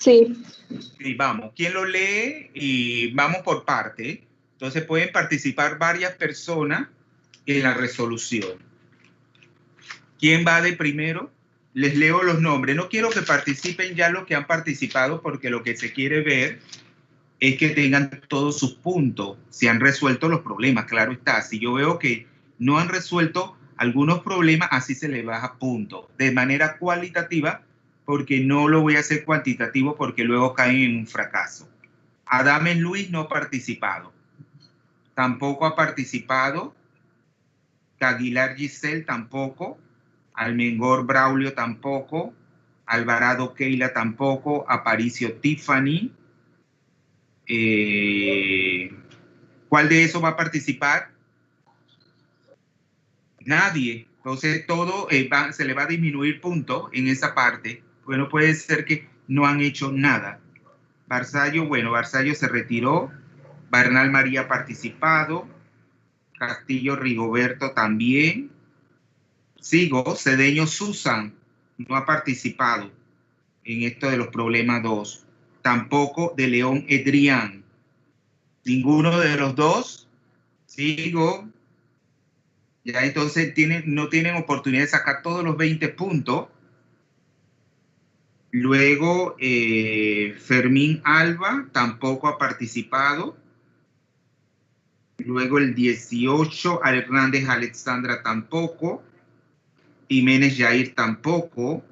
Sí. Sí, vamos. ¿Quién lo lee? Y vamos por parte. Entonces pueden participar varias personas en la resolución. ¿Quién va de primero? Les leo los nombres. No quiero que participen ya los que han participado porque lo que se quiere ver es que tengan todos sus puntos, si han resuelto los problemas, claro está. Si yo veo que no han resuelto algunos problemas, así se les baja puntos, de manera cualitativa, porque no lo voy a hacer cuantitativo porque luego caen en un fracaso. Adames Luis no ha participado. Tampoco ha participado. Aguilar Giselle tampoco. Almengor Braulio tampoco. Alvarado Keila tampoco. Aparicio Tiffany. ¿Cuál de esos va a participar? Nadie. Entonces todo se le va a disminuir punto en esa parte. Bueno, puede ser que no han hecho nada. Barzallo, bueno, Barzallo se retiró. Bernal María ha participado. Castillo Rigoberto también. Sigo, Cedeño Susan no ha participado en esto de los problemas 2. Tampoco de León Edrián. Ninguno de los dos. Sigo. Ya entonces no tienen oportunidad de sacar todos los 20 puntos. Luego, Fermín Alba tampoco ha participado. Luego el 18, Hernández Alexandra tampoco. Jiménez Jair tampoco.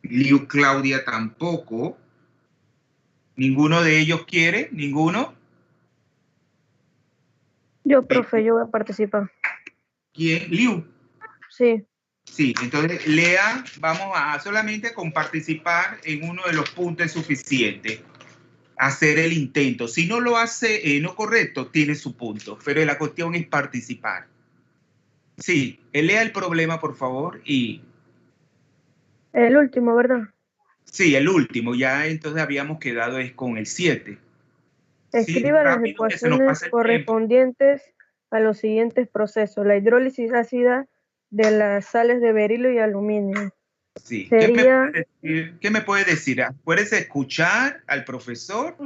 Liu Claudia tampoco. ¿Ninguno de ellos quiere? ¿Ninguno? Yo, profe, yo voy a participar. ¿Quién? Liu. Sí. Sí, entonces Lea, vamos a solamente con participar en uno de los puntos es suficiente. Hacer el intento. Si no lo hace no correcto, tiene su punto, pero la cuestión es participar. Sí, lea el problema, por favor, y... El último, ¿verdad? Sí, el último, ya entonces habíamos quedado es con el 7. Escriba las Rápido que se nos ecuaciones pasa el tiempo. correspondientes a los siguientes procesos. La hidrólisis ácida de las sales de berilio y aluminio. Sí. Sería... ¿Qué me puede decir? Puedes escuchar al profesor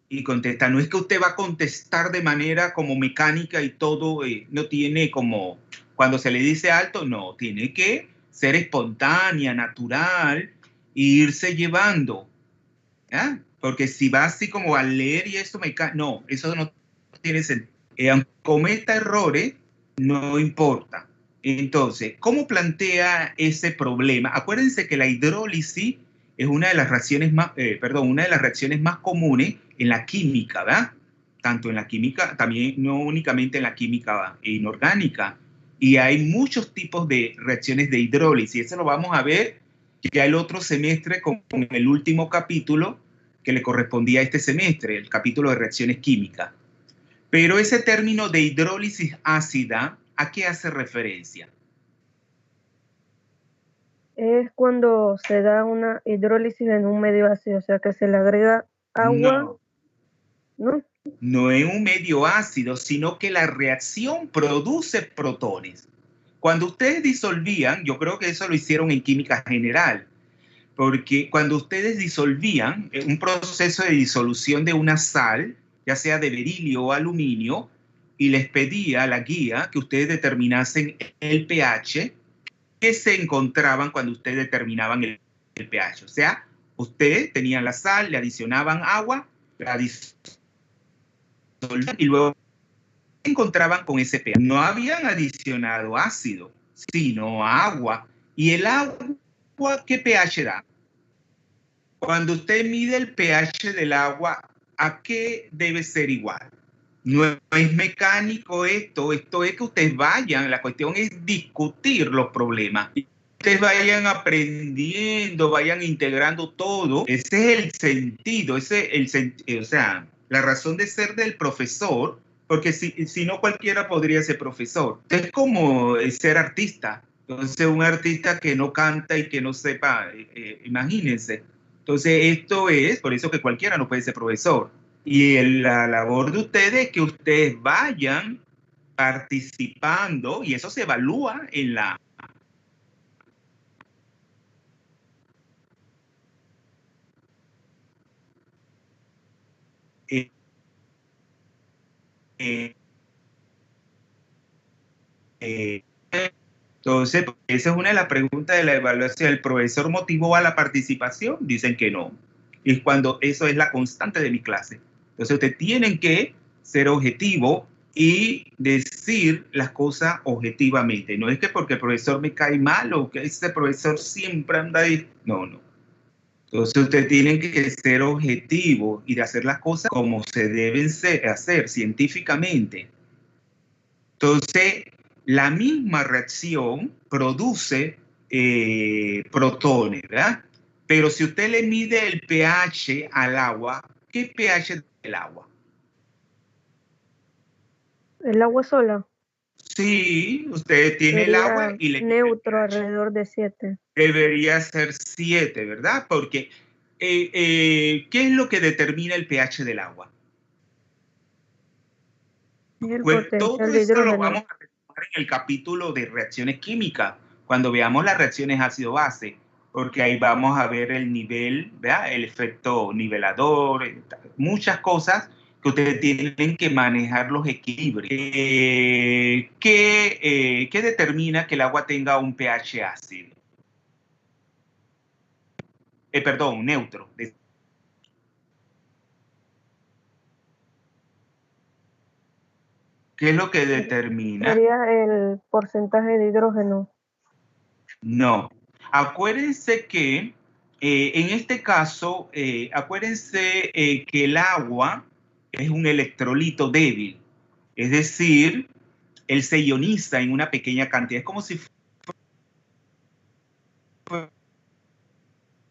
y contestar. No es que usted va a contestar de manera como mecánica y todo, no tiene como, cuando se le dice alto, no, tiene que ser espontánea, natural, e irse llevando. ¿Ya? Porque si va así como a leer y eso no, eso no tiene sentido. Aunque cometa errores, no importa. Entonces, ¿cómo plantea ese problema? Acuérdense que la hidrólisis es una de las reacciones más, una de las reacciones más comunes en la química, ¿verdad? Tanto en la química, también no únicamente en la química inorgánica. Y hay muchos tipos de reacciones de hidrólisis. Eso lo vamos a ver ya el otro semestre con el último capítulo que le correspondía a este semestre, el capítulo de reacciones químicas. Pero ese término de hidrólisis ácida, ¿a qué hace referencia? Es cuando se da una hidrólisis en un medio ácido, o sea que se le agrega agua. No. No es un medio ácido, sino que la reacción produce protones. Cuando ustedes disolvían, yo creo que eso lo hicieron en química general, porque cuando ustedes disolvían un proceso de disolución de una sal, ya sea de berilio o aluminio, y les pedía la guía que ustedes determinasen el pH, que se encontraban cuando ustedes determinaban el pH. O sea, ustedes tenían la sal, le adicionaban agua, la disolvían y luego se encontraban con ese pH. No habían adicionado ácido, sino agua. ¿Y el agua qué pH da? Cuando usted mide el pH del agua, ¿a qué debe ser igual? No es mecánico esto es que ustedes vayan, la cuestión es discutir los problemas. Ustedes vayan aprendiendo, vayan integrando todo. Ese es el sentido, o sea, la razón de ser del profesor, porque si no cualquiera podría ser profesor. Es como ser artista. Entonces, un artista que no canta y que no sepa, imagínense. Entonces, esto es, por eso que cualquiera no puede ser profesor. Y la labor de ustedes es que ustedes vayan participando y eso se evalúa en la... eh, eh, eh, entonces, esa es una de las preguntas de la evaluación. ¿El profesor motivó a la participación? Dicen que no. Y cuando eso es la constante de mi clase. Entonces, ustedes tienen que ser objetivos y decir las cosas objetivamente. No es que porque el profesor me cae mal o que ese profesor siempre anda ahí. No, no. Entonces, ustedes tienen que ser objetivos y de hacer las cosas como se deben hacer científicamente. Entonces, la misma reacción produce protones, ¿verdad? Pero si usted le mide el pH al agua, ¿qué pH del agua? ¿El agua sola? Sí, usted tiene el agua Sería y le mide el neutro, pH. alrededor de 7. Debería ser 7, ¿verdad? Porque, ¿qué es lo que determina el pH del agua? Es el Pues todo potencial de eso lo vamos hidrógeno. a retomar en el capítulo de reacciones químicas, cuando veamos las reacciones ácido-base, porque ahí vamos a ver el nivel, ¿verdad? El efecto nivelador, muchas cosas que ustedes tienen que manejar los equilibrios. ¿Qué determina que el agua tenga un pH ácido? Perdón, neutro. ¿Qué es lo que determina? Sería el porcentaje de hidrógeno. No. Acuérdense que en este caso, acuérdense que el agua es un electrolito débil. Es decir, él se ioniza en una pequeña cantidad. Es como si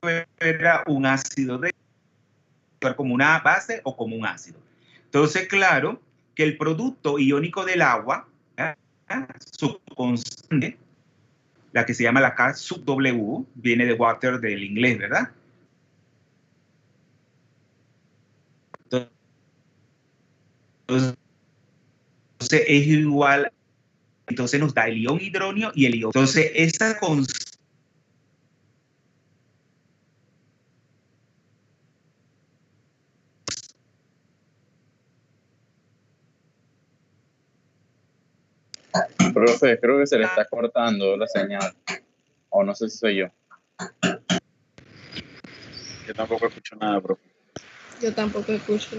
fuera un ácido débil, como una base o como un ácido. Entonces, claro que el producto iónico del agua, ¿eh? Su constante, la que se llama la K sub W, viene de water del inglés, ¿verdad? Entonces es igual, entonces nos da el ion hidronio y el ion. Entonces esa constante Profe, creo que se le está cortando la señal. O no sé si soy yo. Yo tampoco escucho nada, profe. Yo tampoco escucho.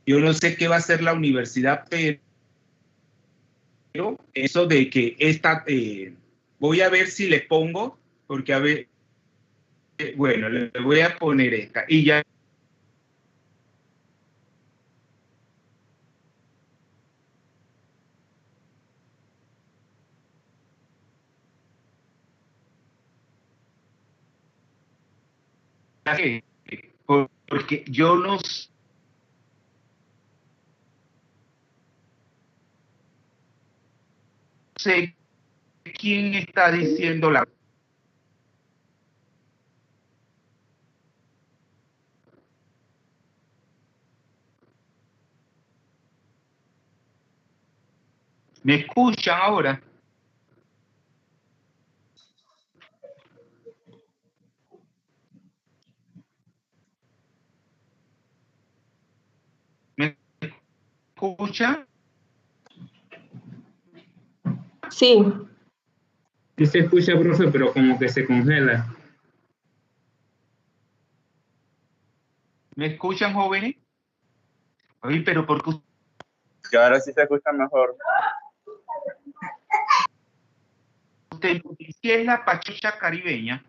Yo no sé qué va a hacer la universidad, pero eso de que esta, voy a ver si le pongo, porque a ver, bueno, le voy a poner esta y ya. Porque yo no sé quién está diciendo la. ¿Me escuchan ahora? ¿Me escuchan? Sí. Sí se escucha, profe, pero como que se congela. ¿Me escuchan, jóvenes? Oye, pero ¿por qué Que ahora sí se escucha mejor. usted si es la pachucha caribeña?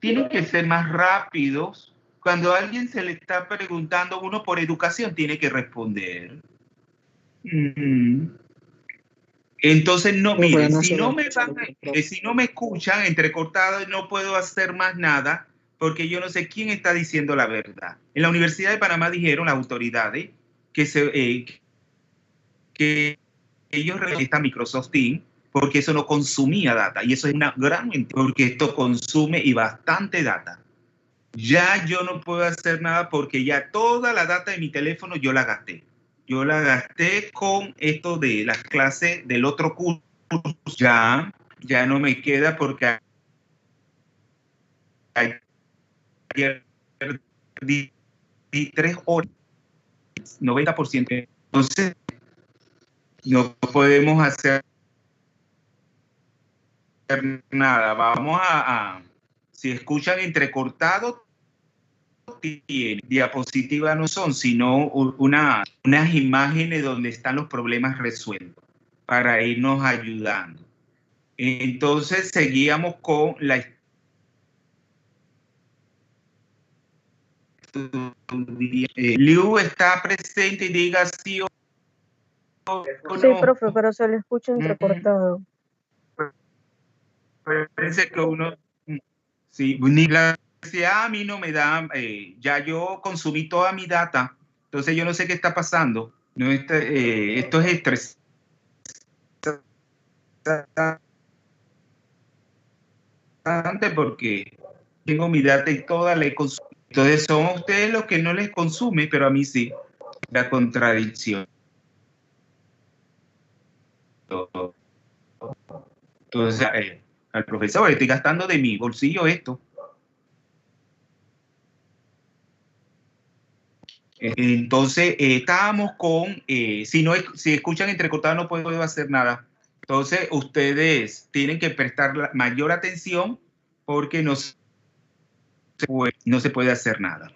Tienen que ser más rápidos. Cuando a alguien se le está preguntando, uno por educación tiene que responder. Entonces, no, mire, si no me escuchan entrecortado, no puedo hacer más nada porque yo no sé quién está diciendo la verdad. En la Universidad de Panamá dijeron las autoridades que ellos realizan Microsoft Teams porque eso no consumía data y eso es una gran mentira porque esto consume y bastante data. ya yo no puedo hacer nada porque ya toda la data de mi teléfono yo la gasté. Yo la gasté con esto de las clases del otro curso. Ya no me queda porque ayer di 3 horas, 90%. Entonces, no podemos hacer nada. Vamos si escuchan entrecortado, diapositivas no son, sino unas imágenes donde están los problemas resueltos para irnos ayudando. Entonces, seguíamos con la Liu está presente y diga sí o no. Sí, profe, pero se le escucha entrecortado. Parece que uno, sí, ni la universidad a mí no me da, ya yo consumí toda mi data, entonces yo no sé qué está pasando. No, esto es estresante porque tengo mi data y toda la he consumido. Entonces son ustedes los que no les consume, pero a mí sí. La contradicción. Entonces, al profesor, estoy gastando de mi bolsillo esto. Entonces, estábamos con, si escuchan entrecortado no puedo hacer nada. Entonces, ustedes tienen que prestar mayor atención porque no se puede hacer nada.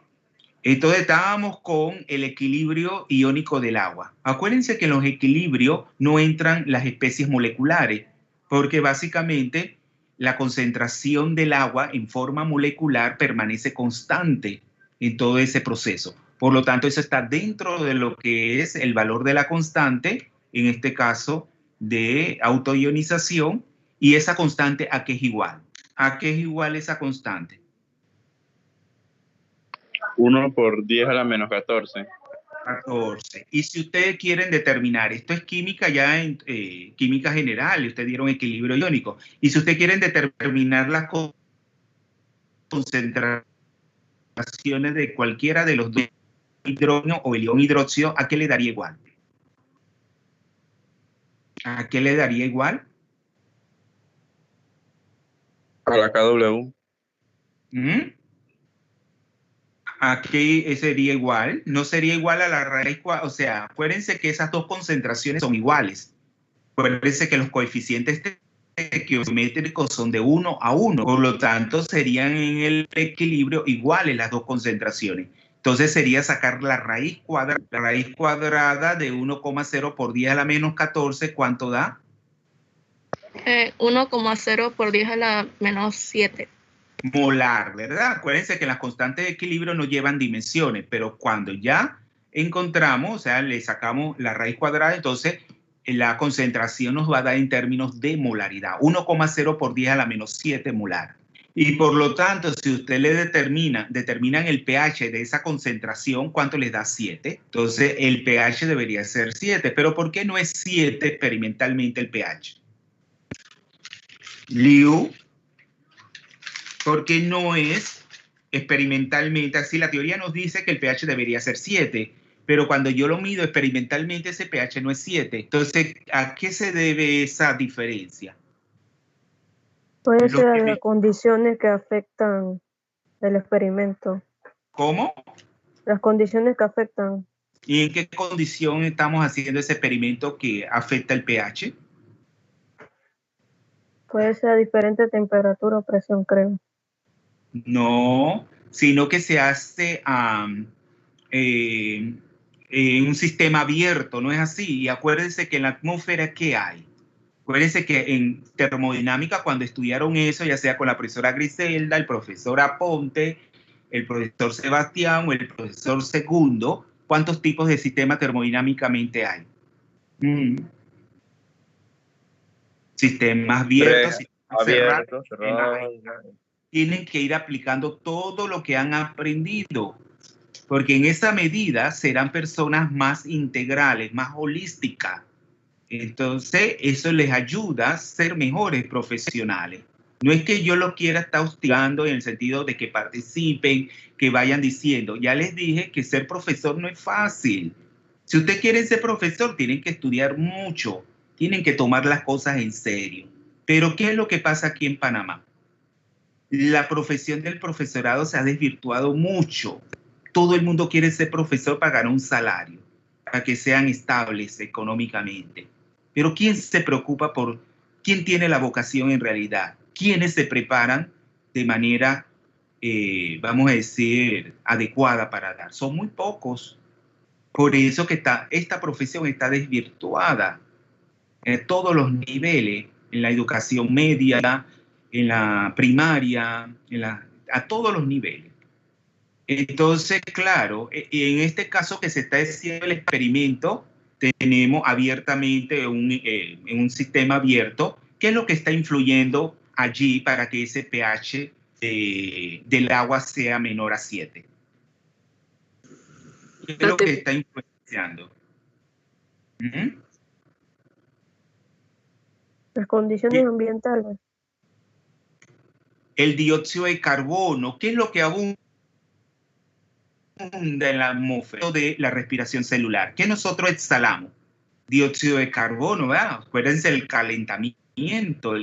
Entonces, estábamos con el equilibrio iónico del agua. Acuérdense que en los equilibrios no entran las especies moleculares, porque básicamente la concentración del agua en forma molecular permanece constante en todo ese proceso. Por lo tanto, eso está dentro de lo que es el valor de la constante, en este caso de autoionización, y esa constante ¿a qué es igual? ¿A qué es igual esa constante? 1 por 10 a la menos 14. 14. Y si ustedes quieren determinar, esto es química ya en química general, ustedes dieron equilibrio iónico, y si ustedes quieren determinar las concentraciones de cualquiera de los dos hidrógeno o el ion hidróxido, ¿a qué le daría igual? ¿A qué le daría igual? A la KW. Aquí sería igual, no sería igual a la raíz, o sea, acuérdense que esas dos concentraciones son iguales. Acuérdense que los coeficientes estequiométricos son de 1 a 1, por lo tanto serían en el equilibrio iguales las dos concentraciones. Entonces sería sacar la raíz cuadrada de 1,0 por 10 a la menos 14, ¿cuánto da? 1,0 por 10 a la menos 7. Molar, ¿verdad? Acuérdense que las constantes de equilibrio no llevan dimensiones, pero cuando ya encontramos, o sea, le sacamos la raíz cuadrada, entonces la concentración nos va a dar en términos de molaridad, 1,0 por 10 a la menos 7 molar. Y por lo tanto, si usted le determinan el pH de esa concentración, ¿cuánto les da? 7. Entonces, el pH debería ser 7. ¿Pero por qué no es 7 experimentalmente el pH? Liu, porque no es experimentalmente así. La teoría nos dice que el pH debería ser 7, pero cuando yo lo mido experimentalmente ese pH no es 7. Entonces, ¿a qué se debe esa diferencia? Puede ser a las condiciones que afectan el experimento. ¿Cómo? Las condiciones que afectan. ¿Y en qué condición estamos haciendo ese experimento que afecta el pH? Puede ser a diferente temperatura o presión, creo. No, sino que se hace en un sistema abierto, ¿no es así? Y acuérdense que en la atmósfera, ¿qué hay? Acuérdense que en termodinámica, cuando estudiaron eso, ya sea con la profesora Griselda, el profesor Aponte, el profesor Sebastián o el profesor Segundo, ¿cuántos tipos de sistema termodinámicamente hay? Sistemas abiertos, sistemas cerrados. Tienen que ir aplicando todo lo que han aprendido, porque en esa medida serán personas más integrales, más holísticas. Entonces, eso les ayuda a ser mejores profesionales. No es que yo lo quiera estar hostigando en el sentido de que participen, que vayan diciendo. Ya les dije que ser profesor no es fácil. Si ustedes quieren ser profesor, tienen que estudiar mucho, tienen que tomar las cosas en serio. Pero ¿qué es lo que pasa aquí en Panamá? La profesión del profesorado se ha desvirtuado mucho. Todo el mundo quiere ser profesor para ganar un salario, para que sean estables económicamente. Pero ¿quién se preocupa por quién tiene la vocación en realidad? ¿Quiénes se preparan de manera, vamos a decir, adecuada para dar? Son muy pocos. Por eso que esta profesión está desvirtuada en todos los niveles, en la educación media, en la primaria, a todos los niveles. Entonces, claro, en este caso que se está haciendo el experimento, tenemos abiertamente en un sistema abierto, ¿qué es lo que está influyendo allí para que ese pH del agua sea menor a 7? ¿Qué es lo que está influenciando? ¿Mm? Las condiciones ambientales. El dióxido de carbono, ¿qué es lo que abunda en la atmósfera de la respiración celular? ¿Qué nosotros exhalamos? Dióxido de carbono, ¿verdad? Acuérdense el calentamiento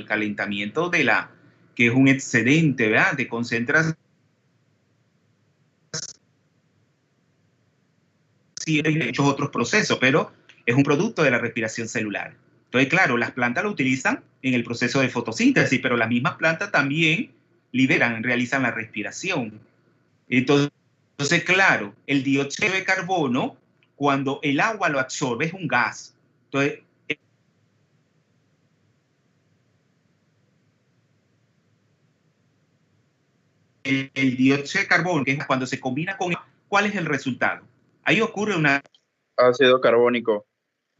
que es un excedente, ¿verdad? De concentración y muchos otros procesos, pero es un producto de la respiración celular. Entonces, claro, las plantas lo utilizan en el proceso de fotosíntesis, pero las mismas plantas también realizan la respiración. Entonces, claro, el dióxido de carbono, cuando el agua lo absorbe, es un gas. Entonces, el dióxido de carbono, que es cuando se combina con... ¿Cuál es el resultado? Ahí ocurre una... Ácido carbónico.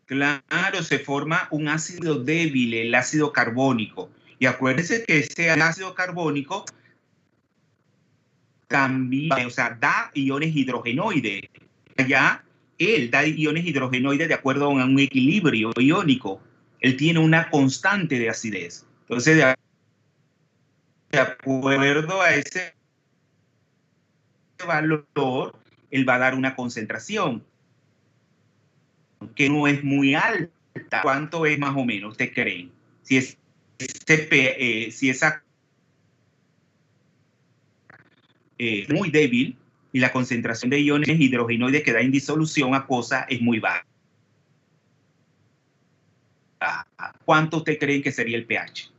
Claro, se forma un ácido débil, el ácido carbónico. Y acuérdense que ese ácido carbónico también, o sea, da iones hidrogenoides. Ya él da iones hidrogenoides de acuerdo a un equilibrio iónico. Él tiene una constante de acidez. Entonces, de acuerdo a ese valor, él va a dar una concentración que no es muy alta. ¿Cuánto es más o menos, ustedes creen? Si esa muy débil y la concentración de iones hidrogenoides que da en disolución acuosa es muy baja. ¿Cuánto ustedes creen que sería el pH?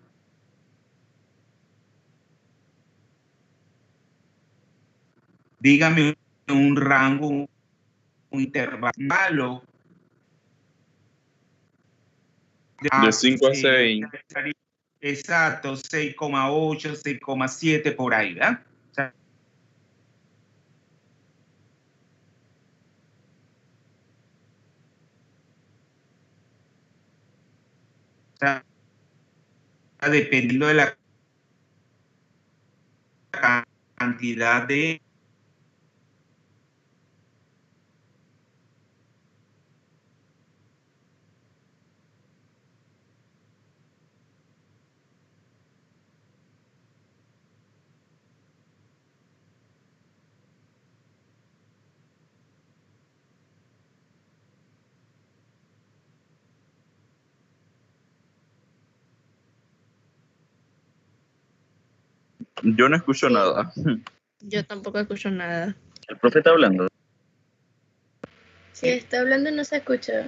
Dígame un rango, un intervalo. De 5 a 6. Exacto, 6,8, 6,7 por ahí, ¿verdad? O sea, dependiendo de la cantidad de Yo no escucho Sí. nada. Yo tampoco escucho nada. El profe está hablando. Si está hablando no se escucha.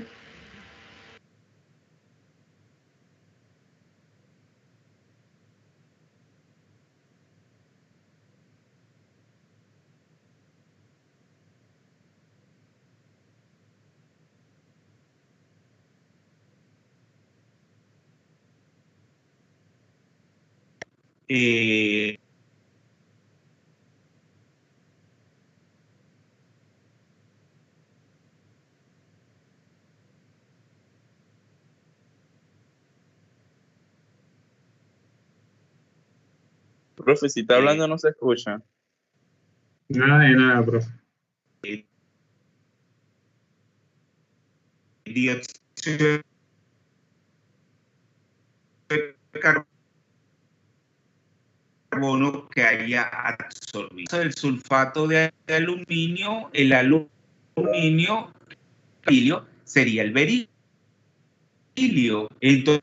eh, Profe, si está hablando no se escucha. Nada de nada, profe. dióxido de carbono carbono que haya absorbido. El sulfato de aluminio, el aluminio sería el berilio. Entonces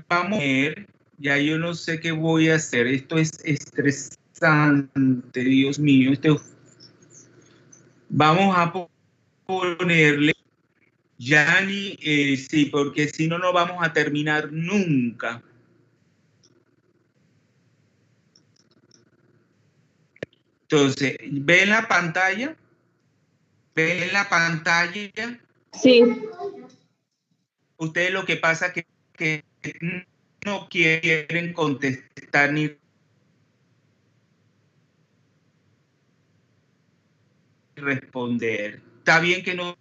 vamos a ver, ya yo no sé qué voy a hacer, esto es estresante, Dios mío, vamos a ponerle Yani, sí, porque si no, no vamos a terminar nunca. Entonces, ¿ven la pantalla? ¿Ven la pantalla? Sí. Ustedes lo que pasa es que no quieren contestar ni responder. Está bien que no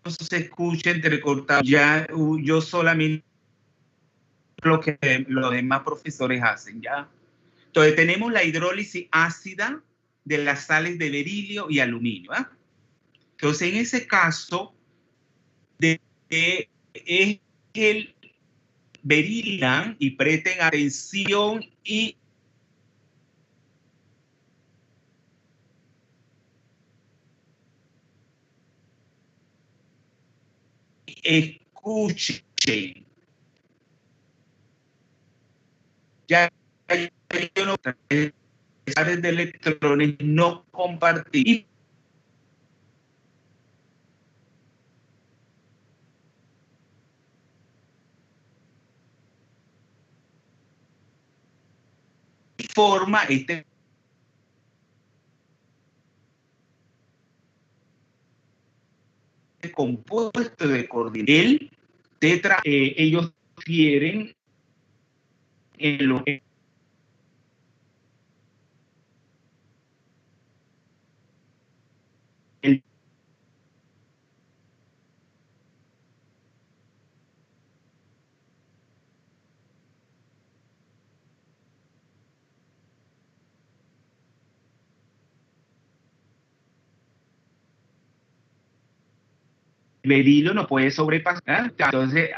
se escuche entrecortado. Ya yo solamente lo que los demás profesores hacen, ¿ya? Entonces tenemos la hidrólisis ácida de las sales de berilio y aluminio, ¿eh? Entonces en ese caso es el berilio, y presten atención y escuchen. Ya yo no de electrones no compartir. Forma este compuesto de coordinación. El tetra, ellos quieren el berilio no puede sobrepasar. Entonces,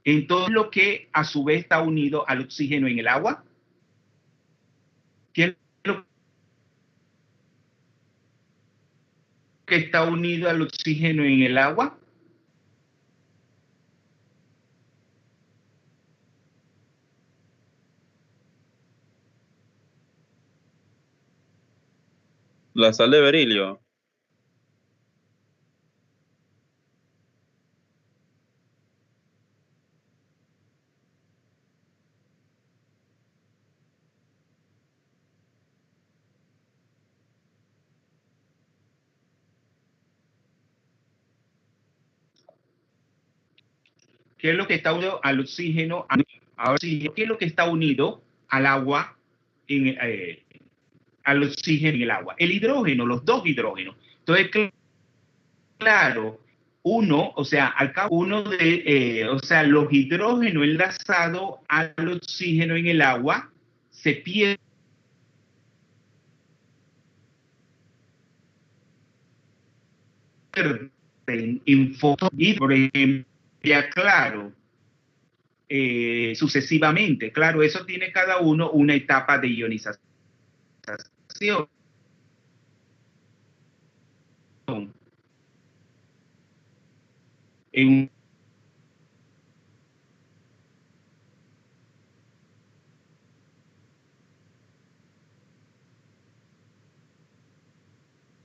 en todo lo que a su vez está unido al oxígeno en el agua, ¿qué es lo que está unido al oxígeno en el agua? La sal de berilio. ¿Qué es lo que está unido al oxígeno? ¿Qué es lo que está unido al agua, al oxígeno en el agua? El hidrógeno, los dos hidrógenos. Entonces, claro, uno, o sea, al cabo uno de, o sea, los hidrógenos enlazados al oxígeno en el agua se pierden en fotos y, por ejemplo, ya claro, sucesivamente. Claro, eso tiene cada uno una etapa de ionización. En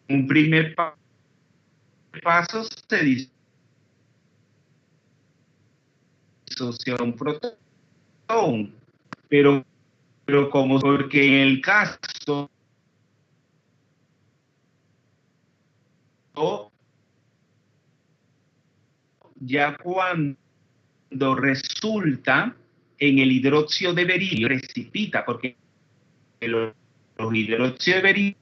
un primer paso se disocia un protón, pero como porque en el caso ya cuando resulta en el hidróxido de berilio precipita, porque los hidróxidos de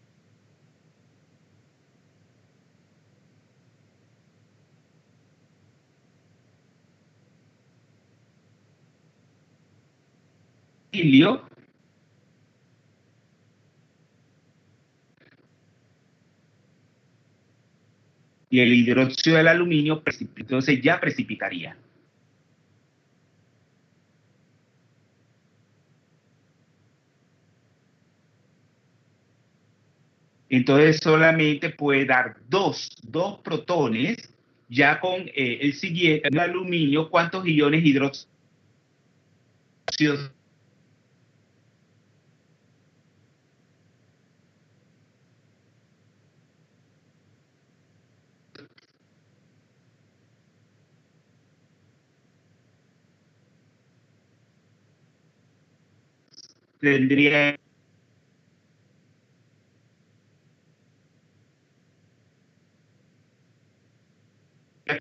berilio y el hidróxido del aluminio, entonces ya precipitaría. Entonces solamente puede dar dos protones. Ya con el siguiente, el aluminio, ¿cuántos iones hidróxidos tendría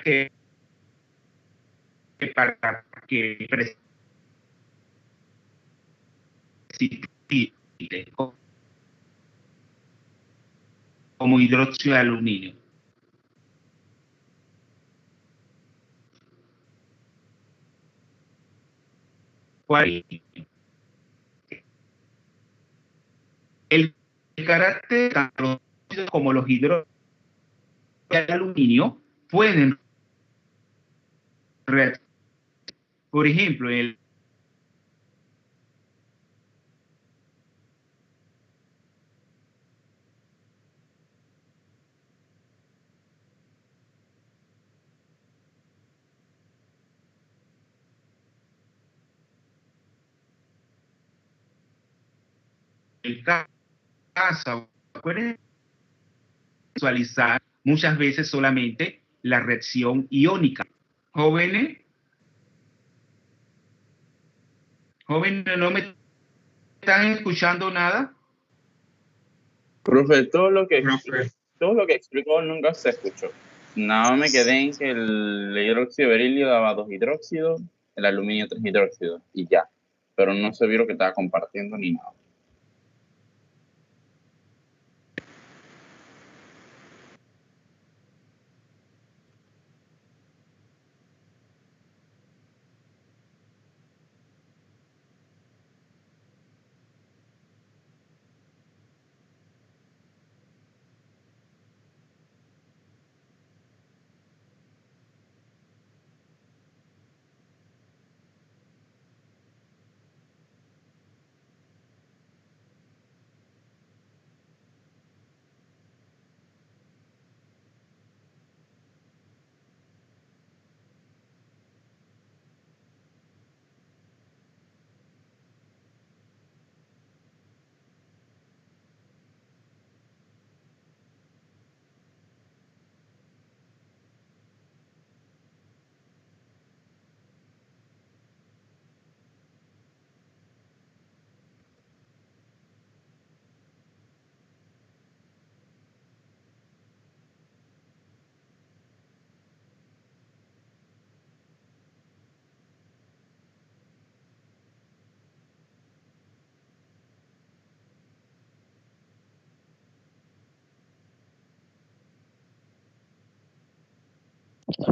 que para que precipite como hidróxido de aluminio? ¿Cuál? El carácter tanto como los hidróxidos de aluminio pueden reaccionar. Por ejemplo, el caso, pueden visualizar muchas veces solamente la reacción iónica. Jóvenes, ¿no me están escuchando nada? Profe, todo lo que Profe, explicó nunca se escuchó. Nada, me quedé en que el hidróxido de berilio daba 2 hidróxidos, el aluminio 3 hidróxidos y ya. Pero no se vio lo que estaba compartiendo ni nada.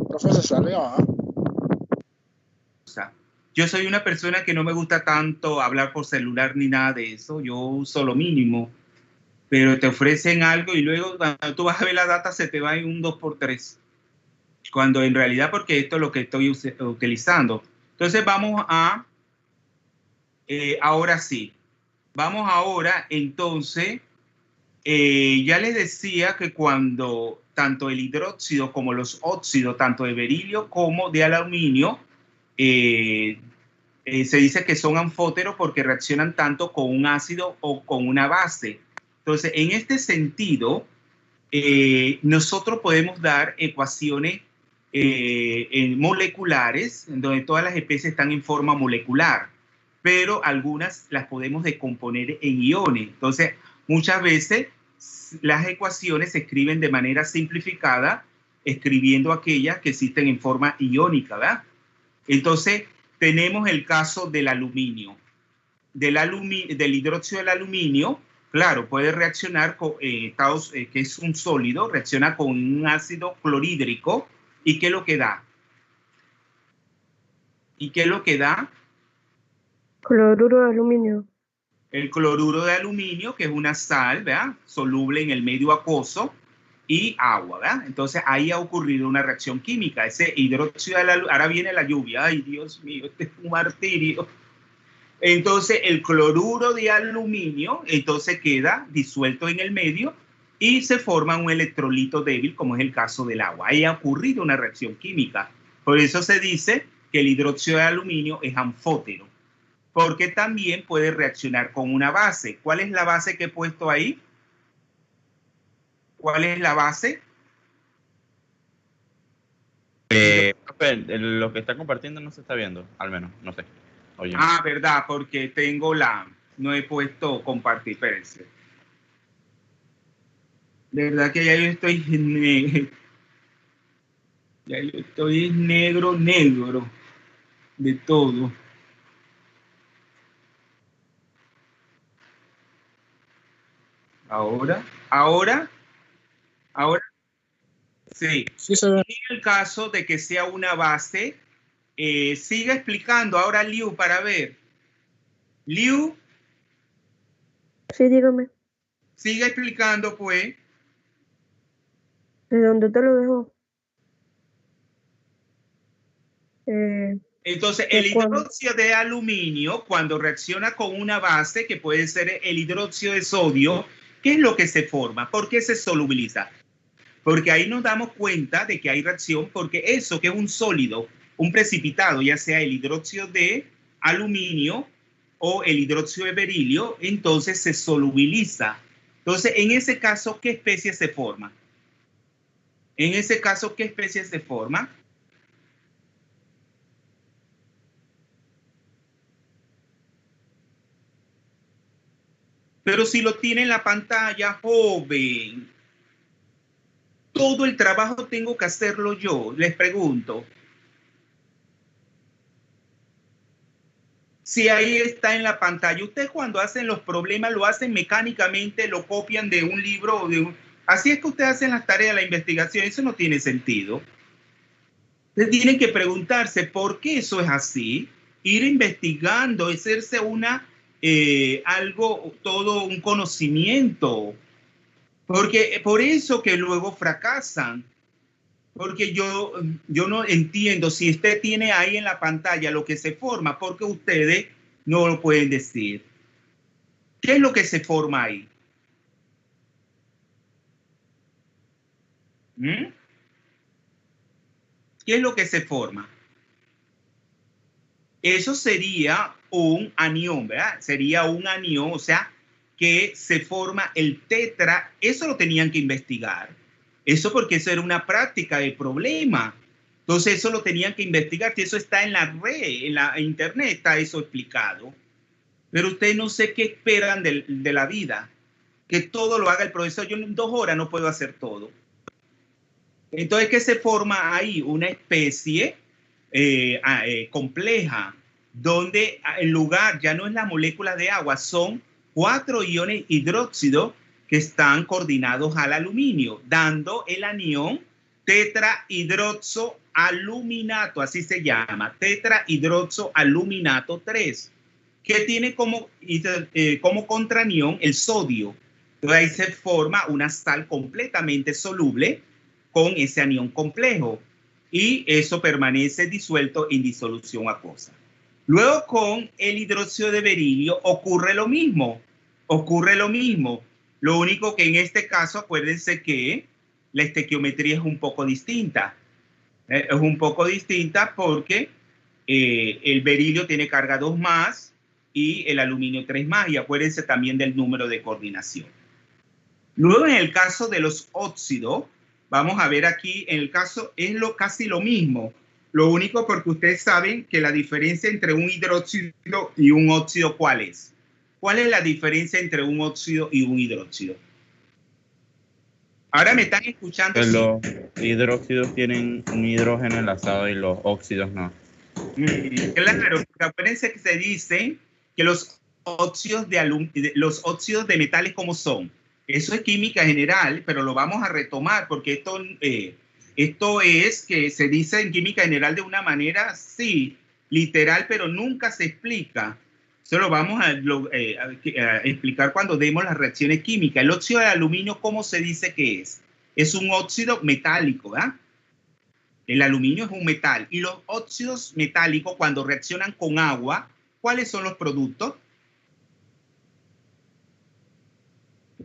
Profe, se salió, ¿ah? Yo soy una persona que no me gusta tanto hablar por celular ni nada de eso. Yo uso lo mínimo, pero te ofrecen algo y luego cuando tú vas a ver la data se te va en un 2x3. Cuando en realidad, porque esto es lo que estoy utilizando. Entonces vamos a, ahora sí, vamos ahora entonces, ya les decía que cuando tanto el hidróxido como los óxidos, tanto de berilio como de aluminio, se dice que son anfóteros porque reaccionan tanto con un ácido o con una base. Entonces, en este sentido, nosotros podemos dar ecuaciones moleculares, en donde todas las especies están en forma molecular, pero algunas las podemos decomponer en iones. Entonces, muchas veces las ecuaciones se escriben de manera simplificada, escribiendo aquellas que existen en forma iónica, ¿verdad? Entonces, tenemos el caso del aluminio. Del hidróxido del aluminio, claro, puede reaccionar con que es un sólido, reacciona con un ácido clorhídrico. ¿Y qué es lo que da? ¿Y qué es lo que da? Cloruro de aluminio. El cloruro de aluminio, que es una sal, ¿verdad? Soluble en el medio acuoso, y agua, ¿verdad? Entonces ahí ha ocurrido una reacción química. Ese hidróxido de aluminio, ahora viene la lluvia, ay Dios mío, este es un martirio. Entonces el cloruro de aluminio, entonces queda disuelto en el medio y se forma un electrolito débil, como es el caso del agua. Ahí ha ocurrido una reacción química. Por eso se dice que el hidróxido de aluminio es anfótero, porque también puede reaccionar con una base. ¿Cuál es la base que he puesto ahí? ¿Cuál es la base? Lo que está compartiendo no se está viendo, al menos, no sé. Oye. Ah, verdad, porque no he puesto compartir, espérense. De verdad que ya yo estoy negro de todo. Ahora, sí. Sí se ve. En el caso de que sea una base, siga explicando ahora Liu para ver. Liu, Sí, dígame. siga explicando pues. ¿De dónde te lo dejo? Entonces, el hidróxido de aluminio, cuando reacciona con una base, que puede ser el hidróxido de sodio, ¿qué es lo que se forma? ¿Por qué se solubiliza? Porque ahí nos damos cuenta de que hay reacción, porque eso que es un sólido, un precipitado, ya sea el hidróxido de aluminio o el hidróxido de berilio, entonces se solubiliza. Entonces, en ese caso, ¿qué especie se forma? En ese caso, ¿qué especie se forma? Pero si lo tiene en la pantalla, joven, todo el trabajo tengo que hacerlo yo. Les pregunto. Si ahí está en la pantalla, ustedes cuando hacen los problemas lo hacen mecánicamente, lo copian de un libro. Así es que ustedes hacen las tareas, la investigación. Eso no tiene sentido. Ustedes tienen que preguntarse por qué eso es así, ir investigando, hacerse todo un conocimiento. Porque por eso que luego fracasan. Porque yo no entiendo si usted tiene ahí en la pantalla lo que se forma, porque ustedes no lo pueden decir. ¿Qué es lo que se forma ahí? ¿Qué es lo que se forma? Eso sería un anión, ¿verdad? Sería un anión, o sea, que se forma el tetra. Eso lo tenían que investigar. Eso porque eso era una práctica de problema. Entonces eso lo tenían que investigar, que eso está en la red, en la internet está eso explicado. Pero ustedes no sé qué esperan de la vida, que todo lo haga el profesor. Yo en 2 horas no puedo hacer todo. Entonces, ¿qué se forma ahí? Una especie compleja, donde en lugar ya no es la molécula de agua, son 4 iones hidróxido que están coordinados al aluminio, dando el anión tetrahidroxoaluminato, así se llama, tetrahidroxoaluminato 3, que tiene como contranión el sodio. Entonces ahí se forma una sal completamente soluble con ese anión complejo y eso permanece disuelto en disolución acuosa. Luego con el hidróxido de berilio ocurre lo mismo. Lo único que en este caso, acuérdense que la estequiometría es un poco distinta. Es un poco distinta porque el berilio tiene carga 2 más y el aluminio 3 más. Y acuérdense también del número de coordinación. Luego en el caso de los óxidos, vamos a ver aquí, en el caso es casi lo mismo. Lo único porque ustedes saben que la diferencia entre un hidróxido y un óxido, ¿cuál es? ¿Cuál es la diferencia entre un óxido y un hidróxido? Ahora me están escuchando. Los hidróxidos tienen un hidrógeno enlazado y los óxidos no. Claro, porque acuérdense que se dice que los óxidos de metales, ¿cómo son? Eso es química general, pero lo vamos a retomar porque esto es que se dice en química general de una manera, sí, literal, pero nunca se explica. Eso lo vamos a explicar cuando demos las reacciones químicas. El óxido de aluminio, ¿cómo se dice que es? Es un óxido metálico, ¿verdad? El aluminio es un metal. Y los óxidos metálicos, cuando reaccionan con agua, ¿cuáles son los productos?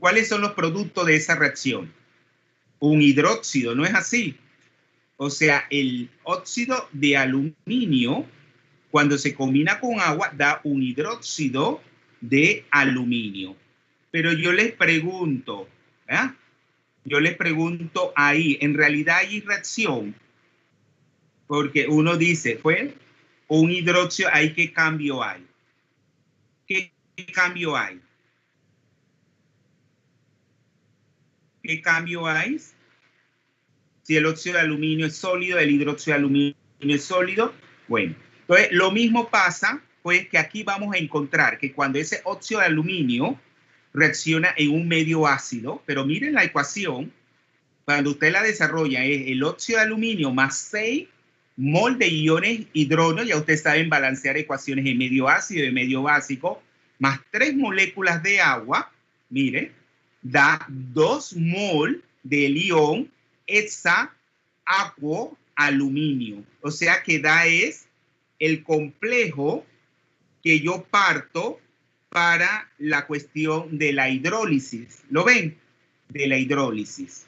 ¿Cuáles son los productos de esa reacción? Un hidróxido, ¿no es así? O sea, el óxido de aluminio, cuando se combina con agua, da un hidróxido de aluminio. Pero yo les pregunto, ¿eh? Yo les pregunto ahí, ¿en realidad hay reacción? Porque uno dice, fue un hidróxido, ¿ahí qué cambio hay? ¿Qué cambio hay? ¿Qué cambio hay? Si el óxido de aluminio es sólido, el hidróxido de aluminio es sólido. Bueno, entonces lo mismo pasa, pues que aquí vamos a encontrar que cuando ese óxido de aluminio reacciona en un medio ácido, pero miren la ecuación, cuando usted la desarrolla es el óxido de aluminio más 6 mol de iones hidrógeno, ya ustedes saben balancear ecuaciones en medio ácido y medio básico, más 3 moléculas de agua, mire, da 2 mol del ion hexaacualuminio. O sea que da es el complejo que yo parto para la cuestión de la hidrólisis. ¿Lo ven? De la hidrólisis.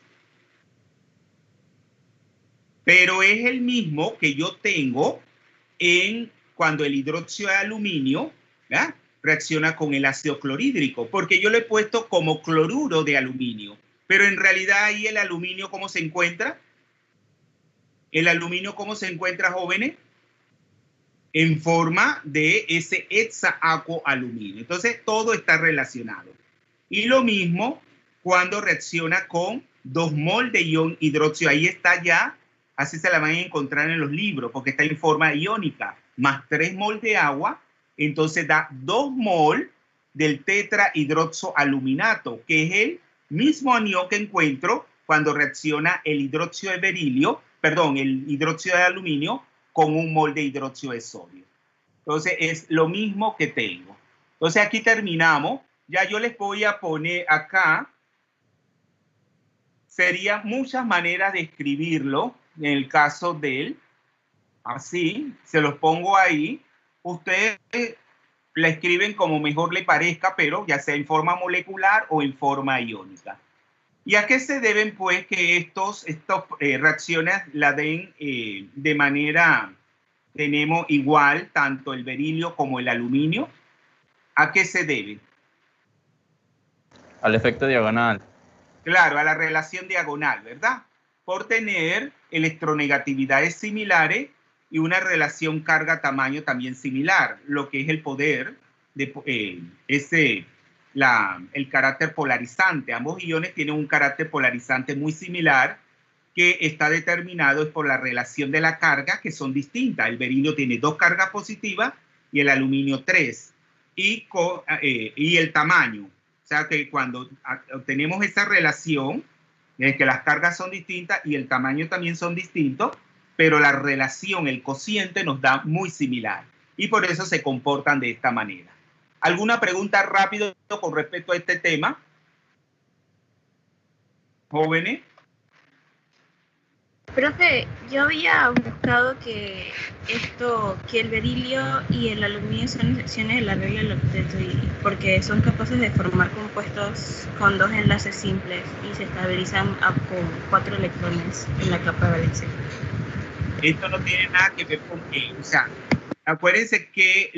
Pero es el mismo que yo tengo cuando el hidróxido de aluminio, ¿verdad?, reacciona con el ácido clorhídrico, porque yo lo he puesto como cloruro de aluminio. Pero en realidad ahí el aluminio, ¿cómo se encuentra? ¿El aluminio cómo se encuentra, jóvenes? En forma de ese hexaacualuminio. Entonces, todo está relacionado. Y lo mismo cuando reacciona con 2 mol de ion hidróxido. Ahí está ya, así se la van a encontrar en los libros, porque está en forma iónica, más 3 mol de agua, entonces da 2 mol del tetrahidroxoaluminato, que es el mismo anión que encuentro cuando reacciona el hidróxido de berilio, perdón, el hidróxido de aluminio con 1 mol de hidróxido de sodio. Entonces es lo mismo que tengo. Entonces aquí terminamos. Ya yo les voy a poner acá, serían muchas maneras de escribirlo. En el caso del, así, se los pongo ahí. Ustedes la escriben como mejor le parezca, pero ya sea en forma molecular o en forma iónica. ¿Y a qué se deben, pues, que estas reacciones la den de manera, tenemos igual, tanto el berilio como el aluminio? ¿A qué se debe? Al efecto diagonal. Claro, a la relación diagonal, ¿verdad? Por tener electronegatividades similares y una relación carga-tamaño también similar, lo que es el poder de el carácter polarizante. Ambos iones tienen un carácter polarizante muy similar que está determinado por la relación de la carga, que son distintas. El berilio tiene 2 cargas positivas y el aluminio 3. Y el tamaño. O sea que cuando tenemos esa relación, es que las cargas son distintas y el tamaño también son distintos, pero la relación, el cociente nos da muy similar. Y por eso se comportan de esta manera. ¿Alguna pregunta rápido con respecto a este tema? Jóvenes. Profe, yo había buscado que el berilio y el aluminio son excepciones de la regla del octeto, porque son capaces de formar compuestos con 2 enlaces simples y se estabilizan con 4 electrones en la capa de valencia. Esto no tiene nada que ver con o sea, acuérdense que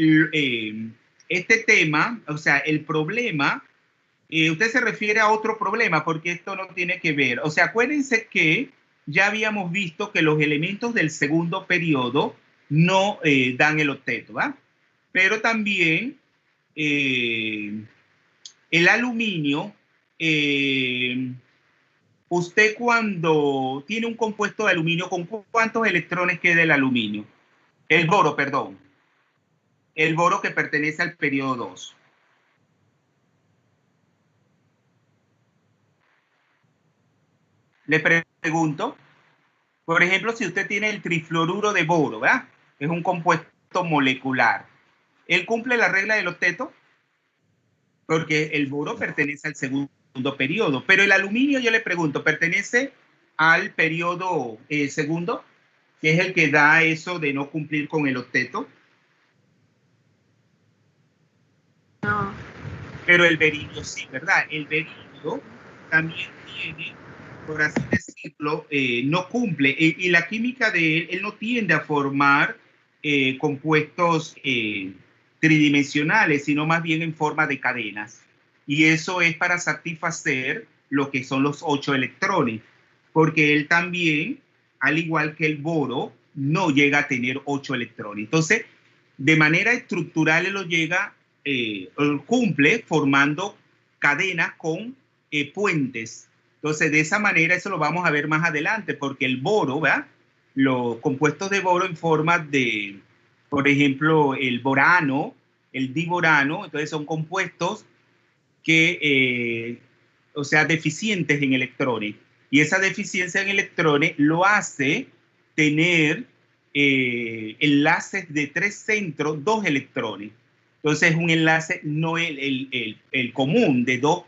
este tema, o sea, el problema, usted se refiere a otro problema porque esto no tiene que ver. O sea, acuérdense que ya habíamos visto que los elementos del segundo periodo no dan el octeto, ¿va? Pero también el aluminio, usted cuando tiene un compuesto de aluminio, ¿con cuántos electrones queda el aluminio? El boro, perdón. El boro que pertenece al periodo 2. Le pregunto, por ejemplo, si usted tiene el trifluoruro de boro, ¿verdad? Es un compuesto molecular. ¿Él cumple la regla del octeto? Porque el boro pertenece al segundo periodo. Pero el aluminio, yo le pregunto, ¿pertenece al periodo segundo? Que es el que da eso de no cumplir con el octeto. No. Pero el berilio sí, ¿verdad? El berilio también tiene, por así decirlo, no cumple, y la química de él no tiende a formar compuestos tridimensionales, sino más bien en forma de cadenas. Y eso es para satisfacer lo que son los 8 electrones, porque él también, al igual que el boro, no llega a tener 8 electrones. Entonces, de manera estructural, él lo llega, cumple formando cadenas con puentes. Entonces, de esa manera, eso lo vamos a ver más adelante, porque el boro, ¿verdad? Los compuestos de boro en forma de, por ejemplo, el borano, el diborano, entonces son compuestos que, o sea, deficientes en electrones. Y esa deficiencia en electrones lo hace tener enlaces de 3 centros, 2 electrones. Entonces, un enlace no el común de dos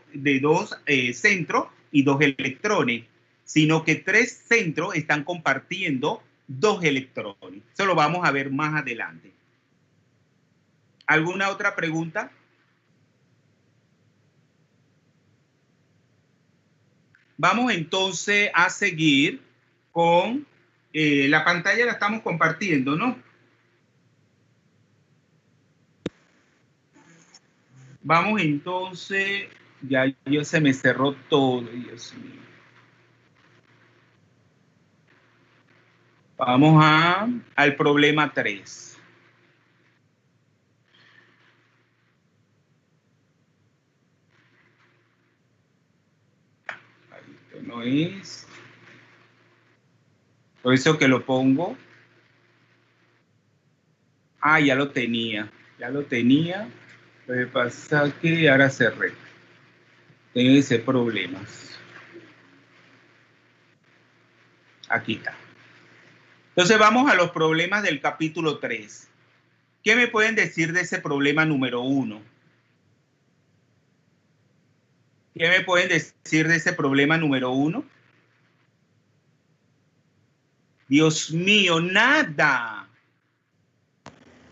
centros y 2 electrones, sino que 3 centros están compartiendo 2 electrones. Eso lo vamos a ver más adelante. ¿Alguna otra pregunta? Vamos entonces a seguir con la pantalla, la estamos compartiendo, ¿no? Vamos entonces, ya se me cerró todo, Dios mío. Vamos al problema 3. Esto no es. Por eso que lo pongo. Ah, ya lo tenía. Lo que pasa es que ahora cerré. Tengo ese problemas. Aquí está. Entonces vamos a los problemas del capítulo 3. ¿Qué me pueden decir de ese problema número 1? ¿Qué me pueden decir de ese problema número 1? Dios mío, nada.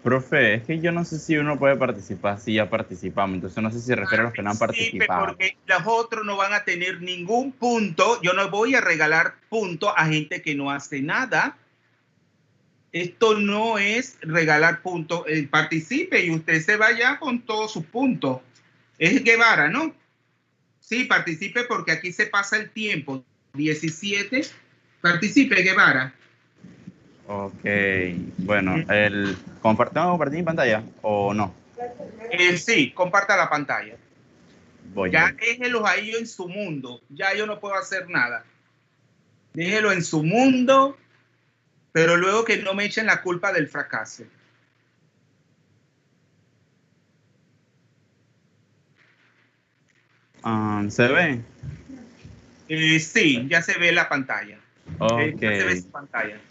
Profe, es que yo no sé si uno puede participar, si ya participamos, entonces no sé si se refiere a los que no han participado. Porque los otros no van a tener ningún punto. Yo no voy a regalar puntos a gente que no hace nada. Esto no es regalar puntos. Participe y usted se vaya con todos sus puntos. Es Guevara, ¿no? Sí, participe porque aquí se pasa el tiempo. 17. Participe, Guevara. Ok, bueno, ¿compartimos compartir mi pantalla o no? Sí, comparta la pantalla. Voy. Déjelos ahí en su mundo. Ya yo no puedo hacer nada. Déjelo en su mundo, pero luego que no me echen la culpa del fracaso. ¿Se ve? Sí, ya se ve la pantalla. Ok. Ya se ve su pantalla.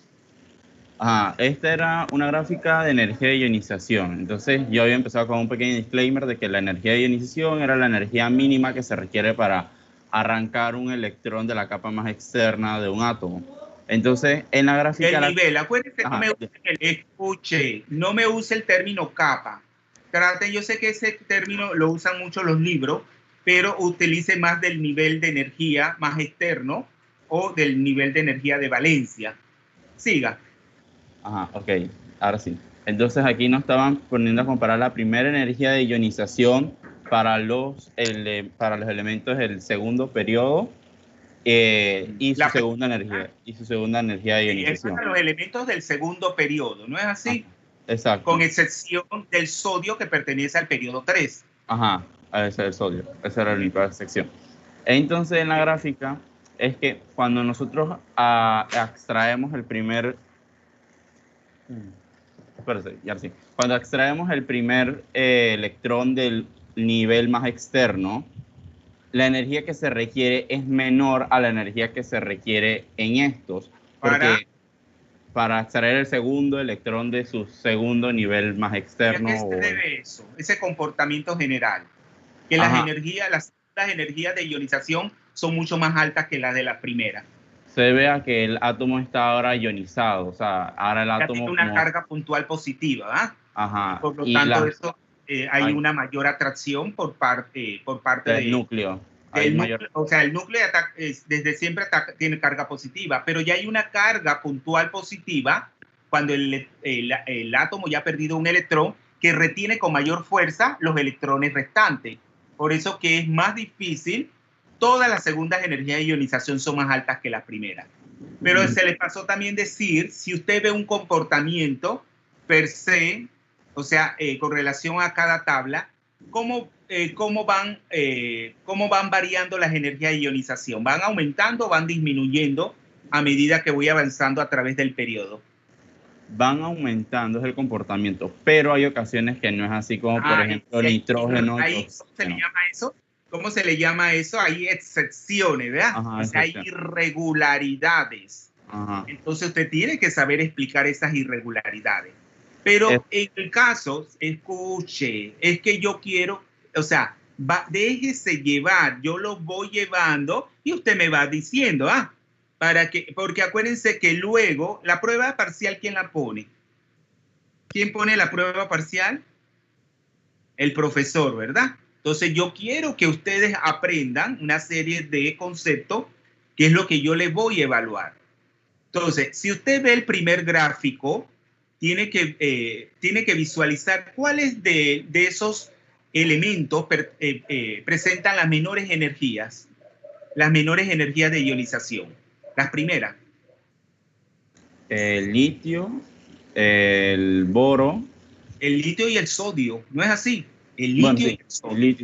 Ajá, esta era una gráfica de energía de ionización. Entonces yo había empezado con un pequeño disclaimer de que la energía de ionización era la energía mínima que se requiere para arrancar un electrón de la capa más externa de un átomo. Entonces, en la gráfica... El nivel, acuérdense, no me use el término capa. Traten, yo sé que ese término lo usan mucho los libros, pero utilice más del nivel de energía más externo o del nivel de energía de valencia. Siga. Ajá, ok, ahora sí. Entonces aquí nos estaban poniendo a comparar la primera energía de ionización para los elementos del segundo periodo y su segunda energía de ionización. Para los elementos del segundo periodo, ¿no es así? Ajá, exacto. Con excepción del sodio que pertenece al periodo 3. Ajá, ese es el sodio. Esa era la única sección. Entonces en la gráfica es que cuando nosotros extraemos el primer... Espérate, ya sí. Cuando extraemos el primer electrón del nivel más externo, la energía que se requiere es menor a la energía que se requiere en estos. Porque para extraer el segundo electrón de su segundo nivel más externo. ¿A qué se debe eso? Ese comportamiento general. Que las energías de ionización son mucho más altas que las de la primera. Se vea que el átomo está ahora ionizado, o sea, ahora el átomo tiene una carga puntual positiva, ¿ah? Ajá. Por lo tanto, eso hay una mayor atracción por parte del núcleo. O sea, el núcleo desde siempre tiene carga positiva, pero ya hay una carga puntual positiva cuando el átomo ya ha perdido un electrón que retiene con mayor fuerza los electrones restantes. Por eso que es más difícil. Todas las segundas energías de ionización son más altas que las primeras. Pero se les pasó también decir, si usted ve un comportamiento per se, o sea, con relación a cada tabla, cómo van variando las energías de ionización. ¿Van aumentando o van disminuyendo a medida que voy avanzando a través del periodo? Van aumentando, es el comportamiento, pero hay ocasiones que no es así, como por ejemplo nitrógeno. ¿Cómo se le llama eso? Hay excepciones, ¿verdad? Ajá, o sea, hay irregularidades. Ajá. Entonces usted tiene que saber explicar esas irregularidades. Pero en el caso, escuche, es que yo quiero, o sea, déjese llevar, yo lo voy llevando y usted me va diciendo, porque acuérdense que luego, la prueba parcial, ¿quién la pone? ¿Quién pone la prueba parcial? El profesor, ¿verdad? Entonces yo quiero que ustedes aprendan una serie de conceptos que es lo que yo les voy a evaluar. Entonces, si usted ve el primer gráfico, tiene que visualizar cuáles de esos elementos presentan las menores energías de ionización. Las primeras. El litio, el boro. El litio y el sodio, ¿no es así? El litio y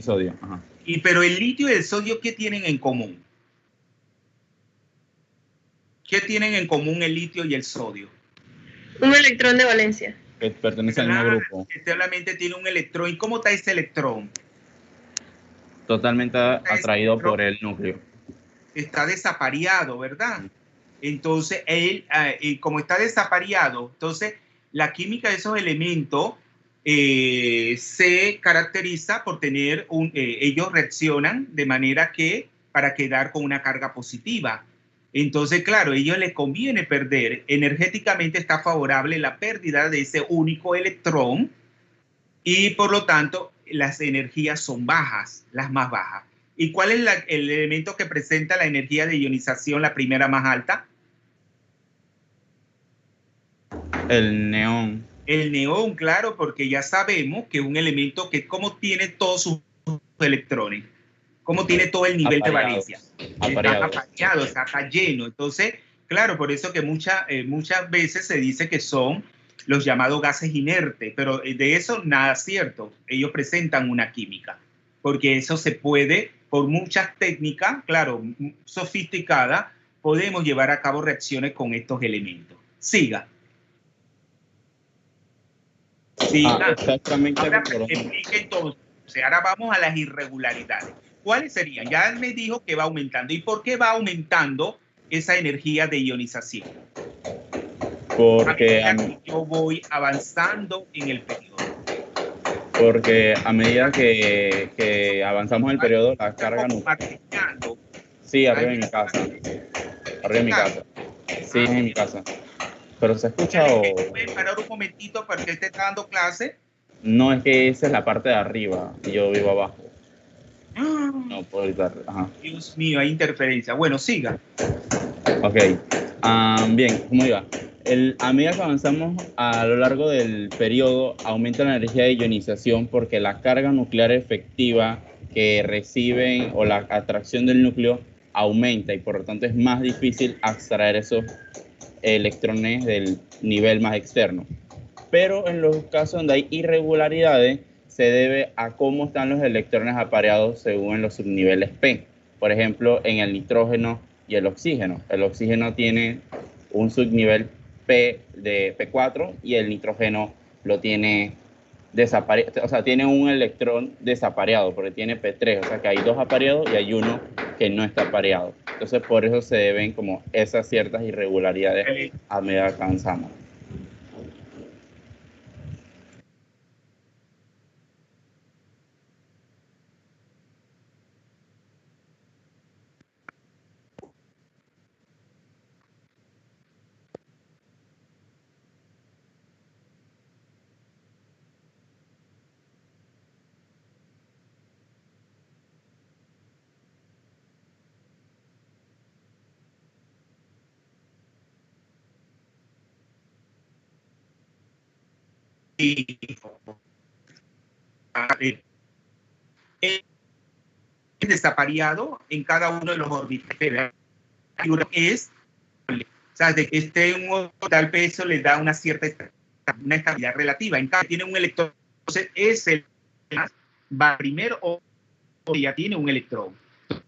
sodio. Ajá. Pero el litio y el sodio, ¿qué tienen en común? ¿Qué tienen en común el litio y el sodio? Un electrón de valencia. Que pertenece al mismo grupo. Solamente tiene un electrón. ¿Y cómo está ese electrón? Totalmente atraído por el núcleo. Está desapareado, ¿verdad? Entonces, como está desapareado, entonces la química de esos elementos se caracteriza por tener ellos reaccionan de manera que para quedar con una carga positiva. Entonces, claro, a ellos les conviene perder. Energéticamente está favorable la pérdida de ese único electrón y por lo tanto las energías son bajas, las más bajas. ¿Y cuál es el elemento que presenta la energía de ionización, la primera más alta? El neón. El neón, claro, porque ya sabemos que es un elemento que como tiene todos sus electrones, como tiene todo el nivel de valencia. Está apareado, está lleno. Entonces, claro, por eso que muchas veces se dice que son los llamados gases inertes, pero de eso nada cierto. Ellos presentan una química, porque eso se puede, por muchas técnicas, claro, sofisticadas, podemos llevar a cabo reacciones con estos elementos. Siga. Exactamente. Ahora explique entonces, ahora vamos a las irregularidades. ¿Cuáles serían? Ya me dijo que va aumentando. ¿Y por qué va aumentando esa energía de ionización? Porque yo voy avanzando en el periodo. Porque a medida que avanzamos en el periodo, la carga no. Sí, arriba en mi casa. Arriba en mi casa. Sí, en mi casa. ¿Pero se escucha o...? ¿Pueden parar un momentito porque usted está dando clase? No, es que esa es la parte de arriba y yo vivo abajo. No puedo evitar. Ajá. Dios mío, hay interferencia. Bueno, siga. Ok. Bien, ¿cómo iba? A medida que avanzamos a lo largo del periodo, aumenta la energía de ionización porque la carga nuclear efectiva que reciben o la atracción del núcleo aumenta y por lo tanto es más difícil extraer esos electrones del nivel más externo. Pero en los casos donde hay irregularidades, se debe a cómo están los electrones apareados según los subniveles P. Por ejemplo, en el nitrógeno y el oxígeno. El oxígeno tiene un subnivel P de P4 y el nitrógeno lo tiene desapareado, o sea, tiene un electrón desapareado porque tiene P3, o sea que hay dos apareados y hay uno que no está apareado. Entonces, por eso se deben como esas ciertas irregularidades a medida que avanzamos. Es desapareado en cada uno de los orbitales. Es, o sea, de que esté en un orbital P, eso le da una cierta una estabilidad relativa. En cambio, tiene un electrón, entonces es el más va primero o ya tiene un electrón.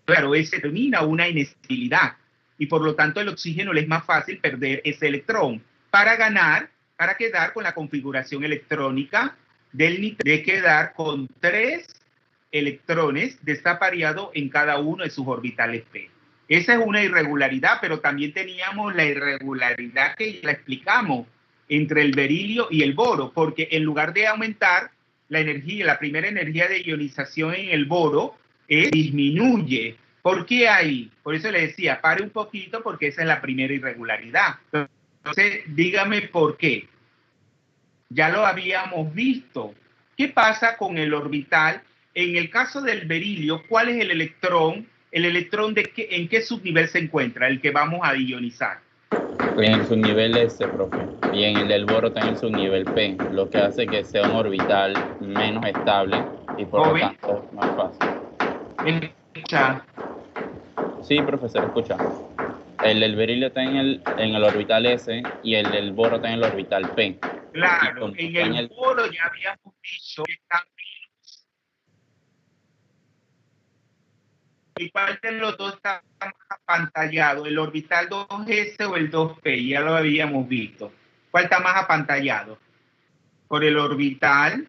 Claro, ese termina una inestabilidad y por lo tanto el oxígeno le es más fácil perder ese electrón para ganar, para quedar con la configuración electrónica del nitrógeno, de quedar con 3 electrones desapareados en cada uno de sus orbitales P. Esa es una irregularidad, pero también teníamos la irregularidad que ya la explicamos entre el berilio y el boro, porque en lugar de aumentar la energía, la primera energía de ionización en el boro, disminuye. ¿Por qué ahí? Por eso le decía, pare un poquito porque esa es la primera irregularidad. Entonces, dígame por qué. Ya lo habíamos visto. ¿Qué pasa con el orbital? En el caso del berilio, ¿cuál es el electrón? ¿El electrón en qué subnivel se encuentra? El que vamos a ionizar. En el subnivel S, profe. Y en el del boro está en el subnivel P, lo que hace que sea un orbital menos estable y por lo tanto es más fácil. ¿Escucha? Sí, profesor, escucha. El del berilio está en el orbital S y el del boro está en el orbital P. Claro, en el boro ya habíamos dicho que está menos. ¿Y cuál de los dos está más apantallado? ¿El orbital 2S o el 2P? Ya lo habíamos visto. ¿Cuál está más apantallado? Por el orbital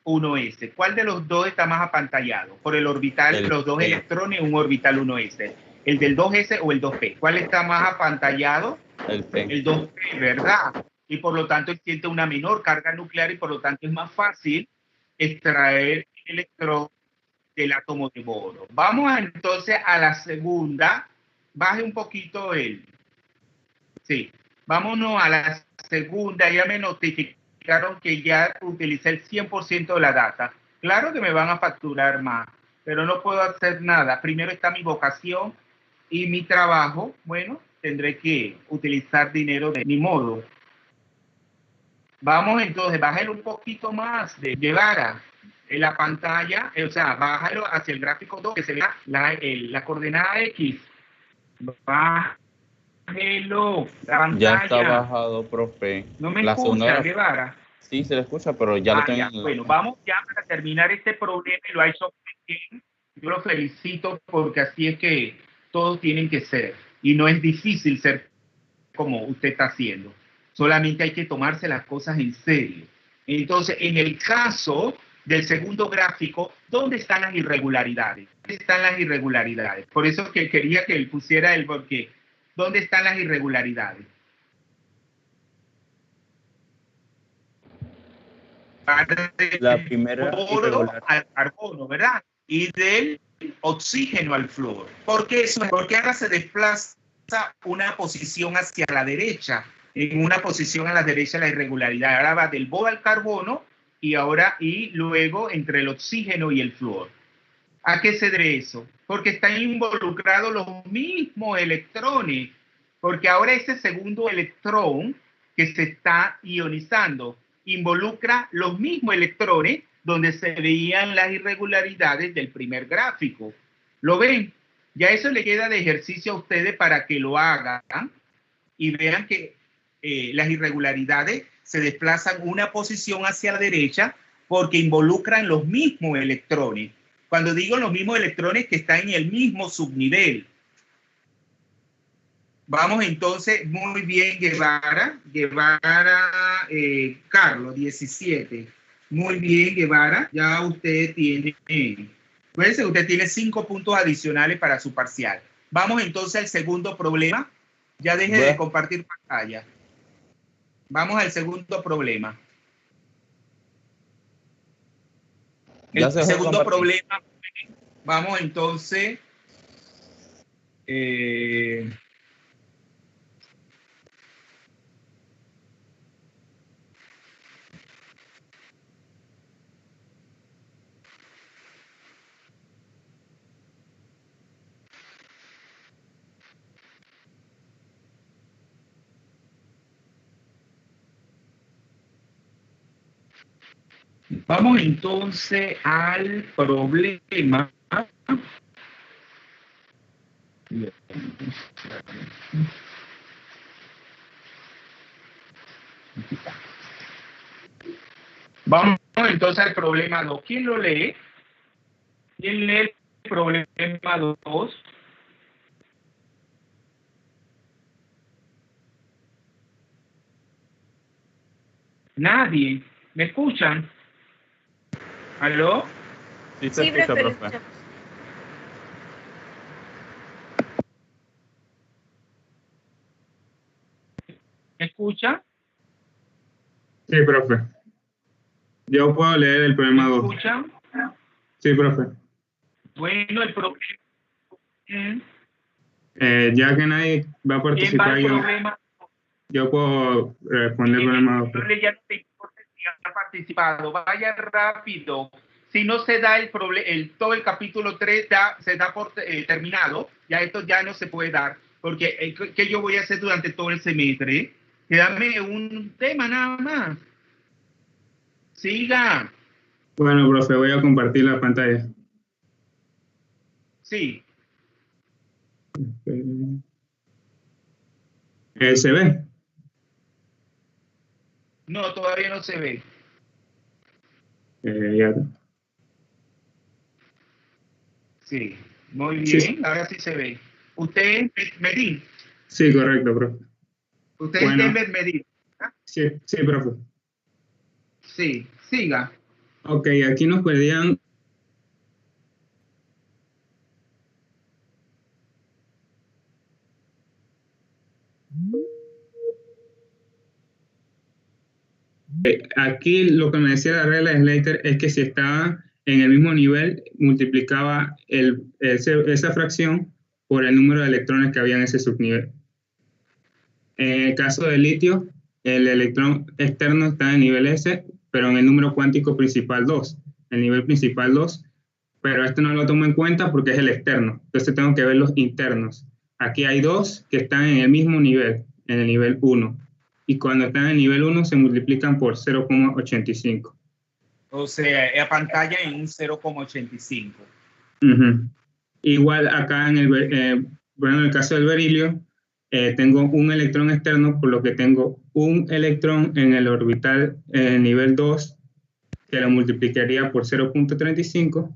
1S. ¿Cuál de los dos está más apantallado? Por el orbital, los dos electrones, un orbital 1S. ¿El del 2S o el 2P? ¿Cuál está más apantallado? El P. El 2P, ¿verdad? Y por lo tanto siente una menor carga nuclear y por lo tanto es más fácil extraer el electrón del átomo de boro. Vamos entonces a la segunda. Baje un poquito el... Sí. Vámonos a la segunda. Ya me notificaron que ya utilicé el 100% de la data. Claro que me van a facturar más, pero no puedo hacer nada. Primero está mi vocación y mi trabajo. Bueno, tendré que utilizar dinero de mi modo. Vamos entonces, bájalo un poquito más de Guevara en la pantalla, o sea, bájalo hacia el gráfico 2, que se vea la coordenada X. Bájelo, la pantalla. Ya está bajado, profe. ¿No me escucha, Guevara? Sí, se le escucha, pero ya lo tengo. Bueno, vamos ya para terminar este problema y lo ha hecho bien. Yo lo felicito porque así es que todos tienen que ser. Y no es difícil ser como usted está haciendo. Solamente hay que tomarse las cosas en serio. Entonces, en el caso del segundo gráfico, ¿dónde están las irregularidades? ¿Dónde están las irregularidades? Por eso que quería que él pusiera el porque. ¿Dónde están las irregularidades? La primera oro al carbono, ¿verdad? Y del oxígeno al flúor. ¿Por qué eso? Porque ahora se desplaza una posición hacia la derecha. En una posición a la derecha la irregularidad. Ahora va del boro al carbono y luego entre el oxígeno y el flúor. ¿A qué se debe eso? Porque están involucrados los mismos electrones. Porque ahora ese segundo electrón que se está ionizando involucra los mismos electrones donde se veían las irregularidades del primer gráfico. ¿Lo ven? Ya eso le queda de ejercicio a ustedes para que lo hagan y vean que las irregularidades se desplazan una posición hacia la derecha porque involucran los mismos electrones. Cuando digo los mismos electrones que están en el mismo subnivel. Vamos entonces, muy bien, Guevara, Carlos, 17. Muy bien, Guevara, ya usted tiene, fíjense, usted tiene 5 puntos adicionales para su parcial. Vamos entonces al segundo problema. Ya deje de compartir pantalla. Vamos al segundo problema. El segundo problema, vamos entonces... Vamos entonces al problema. Vamos entonces al problema 2. ¿Quién lo lee? ¿Quién lee el problema 2? Nadie. ¿Me escuchan? ¿Aló? Sí, se escucha, profe, lo profe. escuchamos. ¿Me escuchan? Sí, profe. Yo puedo leer el problema ¿Me 2. escuchan? Sí, profe. Bueno, el problema. Ya que nadie va a ¿Quién va participar, al problema? yo puedo responder el problema 2. No le ya no te importa si ha participado. Vaya rápido. Si no se da todo el capítulo 3 se da por terminado, ya esto ya no se puede dar. Porque ¿qué yo voy a hacer durante todo el semestre? Quédame un tema nada más. Siga. Bueno, profe, voy a compartir la pantalla. Sí. ¿Se ve? No, todavía no se ve. Ya. Sí. Muy bien. Sí. Ahora sí se ve. ¿Usted es Medellín? Sí, correcto, profe. ¿Usted Bueno. es Denver Medellín? Sí, sí, profe. Sí. Siga. Ok, aquí nos pedían aquí lo que me decía la regla de Slater es que si estaba en el mismo nivel, multiplicaba esa fracción por el número de electrones que había en ese subnivel. En el caso del litio, el electrón externo está en nivel S, pero en el número cuántico principal 2. El nivel principal 2, pero esto no lo tomo en cuenta porque es el externo. Entonces tengo que ver los internos. Aquí hay dos que están en el mismo nivel, en el nivel 1. Y cuando están en el nivel 1 se multiplican por 0,85. O sea, la pantalla en un 0,85. Igual acá en el caso del berilio, tengo un electrón externo, por lo que tengo un electrón en el orbital nivel 2, que lo multiplicaría por 0,35,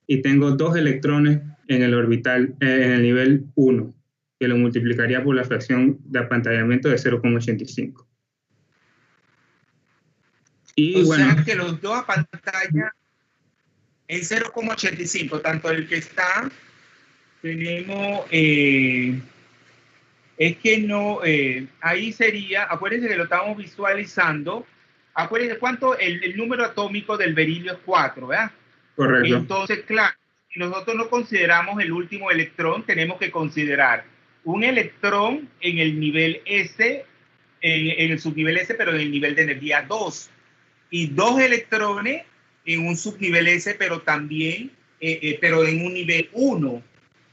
y tengo dos electrones en el orbital, en el nivel 1, que lo multiplicaría por la fracción de apantallamiento de 0,85. Y O bueno, sea que los dos a pantalla en 0,85, tanto el que está, tenemos, es que no, ahí sería, acuérdense que lo estamos visualizando, acuérdense cuánto, el número atómico del berilio es 4, ¿verdad? correcto. Entonces, claro, si nosotros no consideramos el último electrón, tenemos que considerar un electrón en el nivel S, en el subnivel S, pero en el nivel de energía 2. Y dos electrones en un subnivel S, pero también, pero en un nivel 1.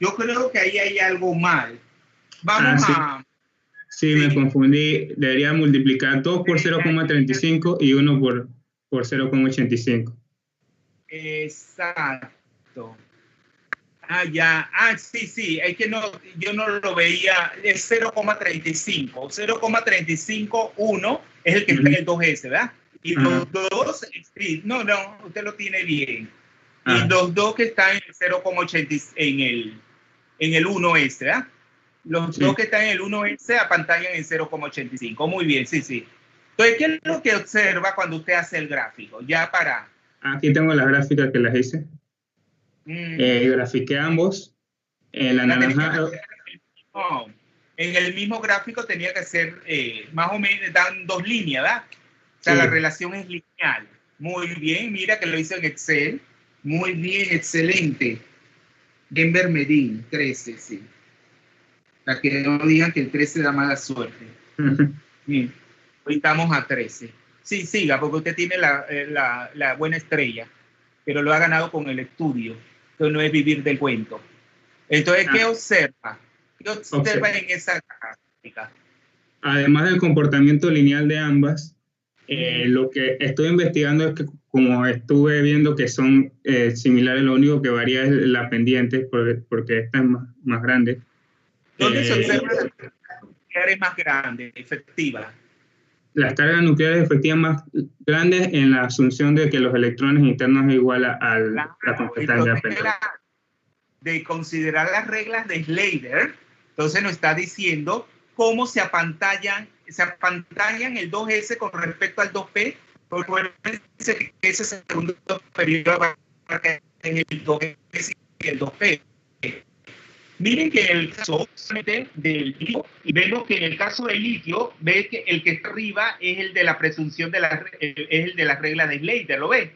Yo creo que ahí hay algo mal. Vamos Sí, me confundí. Debería multiplicar 2 por 0,35 y 1 por 0,85. Exacto. Ya. Sí. Es que no, yo no lo veía. Es 0,35. 0,35, 1 es el que está en el 2S, ¿verdad? Y los dos, sí, no, usted lo tiene bien. Y los dos que están en el 0,80 en el 1S, ¿verdad? Los dos que están en el 1S apantallan en 0,85. Muy bien, sí. Entonces, ¿qué es lo que observa cuando usted hace el gráfico? Ya para... Aquí tengo las gráficas que las hice. Grafiqué ambos. La naranja... En el mismo gráfico tenía que ser, más o menos, dan dos líneas, ¿verdad? O sea, la relación es lineal. Muy bien, mira que lo hice en Excel. Muy bien, excelente. Denver Medellín, 13, sí. Para que no digan que el 13 da mala suerte. Bien, hoy estamos a 13. Sí, siga, porque usted tiene la buena estrella, pero lo ha ganado con el estudio. Entonces no es vivir del cuento. Entonces, ¿qué observa? ¿Qué observa en esa gráfica? Además del comportamiento lineal de ambas, Lo que estoy investigando es que como estuve viendo que son similares, lo único que varía es la pendiente, porque esta es más grande. ¿Dónde se observan las cargas nucleares más grandes, efectivas? Las cargas nucleares efectivas más grandes en la asunción de que los electrones internos es igual a la constante de considerar las reglas de Slater, entonces nos está diciendo cómo se apantallan el 2S con respecto al 2P, porque dice que ese segundo periodo va a ser el 2S y el 2P. Miren que en el caso del litio, y vemos que en el caso del litio, ve que el que está arriba es el de la presunción de las reglas de Slater, ¿lo ves?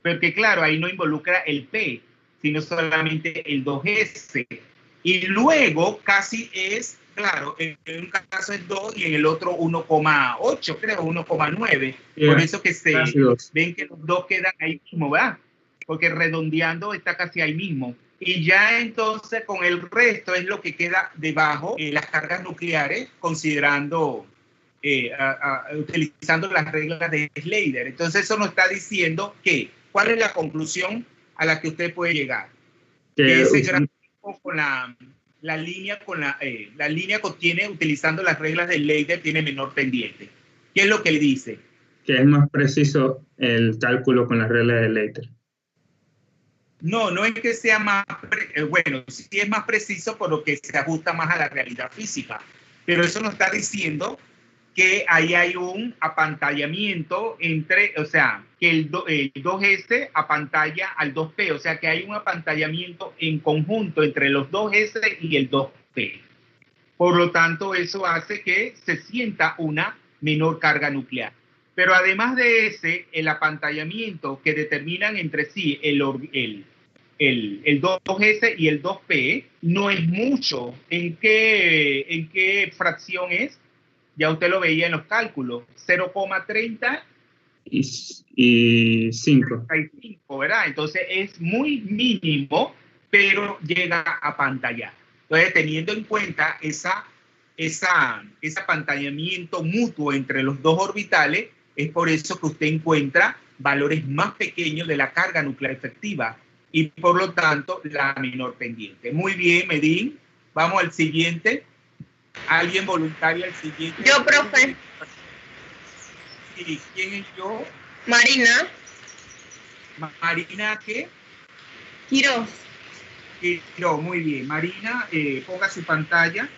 Porque claro, ahí no involucra el P, sino solamente el 2S. Y luego casi es, claro, en un caso es 2 y en el otro 1,8, creo, 1,9. Yeah. Por eso que ven que los dos quedan ahí mismo, ¿verdad? Porque redondeando está casi ahí mismo. Y ya entonces con el resto es lo que queda debajo, las cargas nucleares, considerando, utilizando las reglas de Slater. Entonces eso nos está diciendo que, ¿cuál es la conclusión a la que usted puede llegar? Que ese gráfico con la línea contiene, utilizando las reglas de Slater, tiene menor pendiente. ¿Qué es lo que dice? Que es más preciso el cálculo con las reglas de Slater. No es que sea más, bueno, sí es más preciso por lo que se ajusta más a la realidad física, pero eso nos está diciendo que ahí hay un apantallamiento entre, o sea, que el 2S apantalla al 2P, o sea que hay un apantallamiento en conjunto entre los 2S y el 2P. Por lo tanto, eso hace que se sienta una menor carga nuclear. Pero además de ese, el apantallamiento que determinan entre sí el 2S y el 2P no es mucho. ¿En qué fracción es? Ya usted lo veía en los cálculos, 0,30 y 5. ¿Verdad? Entonces es muy mínimo, pero llega a pantallar. Entonces, teniendo en cuenta ese apantallamiento mutuo entre los dos orbitales, es por eso que usted encuentra valores más pequeños de la carga nuclear efectiva y por lo tanto la menor pendiente. Muy bien, Medín. Vamos al siguiente. ¿Alguien voluntario al siguiente? Yo, profe. Sí, ¿quién es yo? Marina. ¿Marina qué? Quiroz. Quiroz, muy bien. Marina, ponga su pantalla.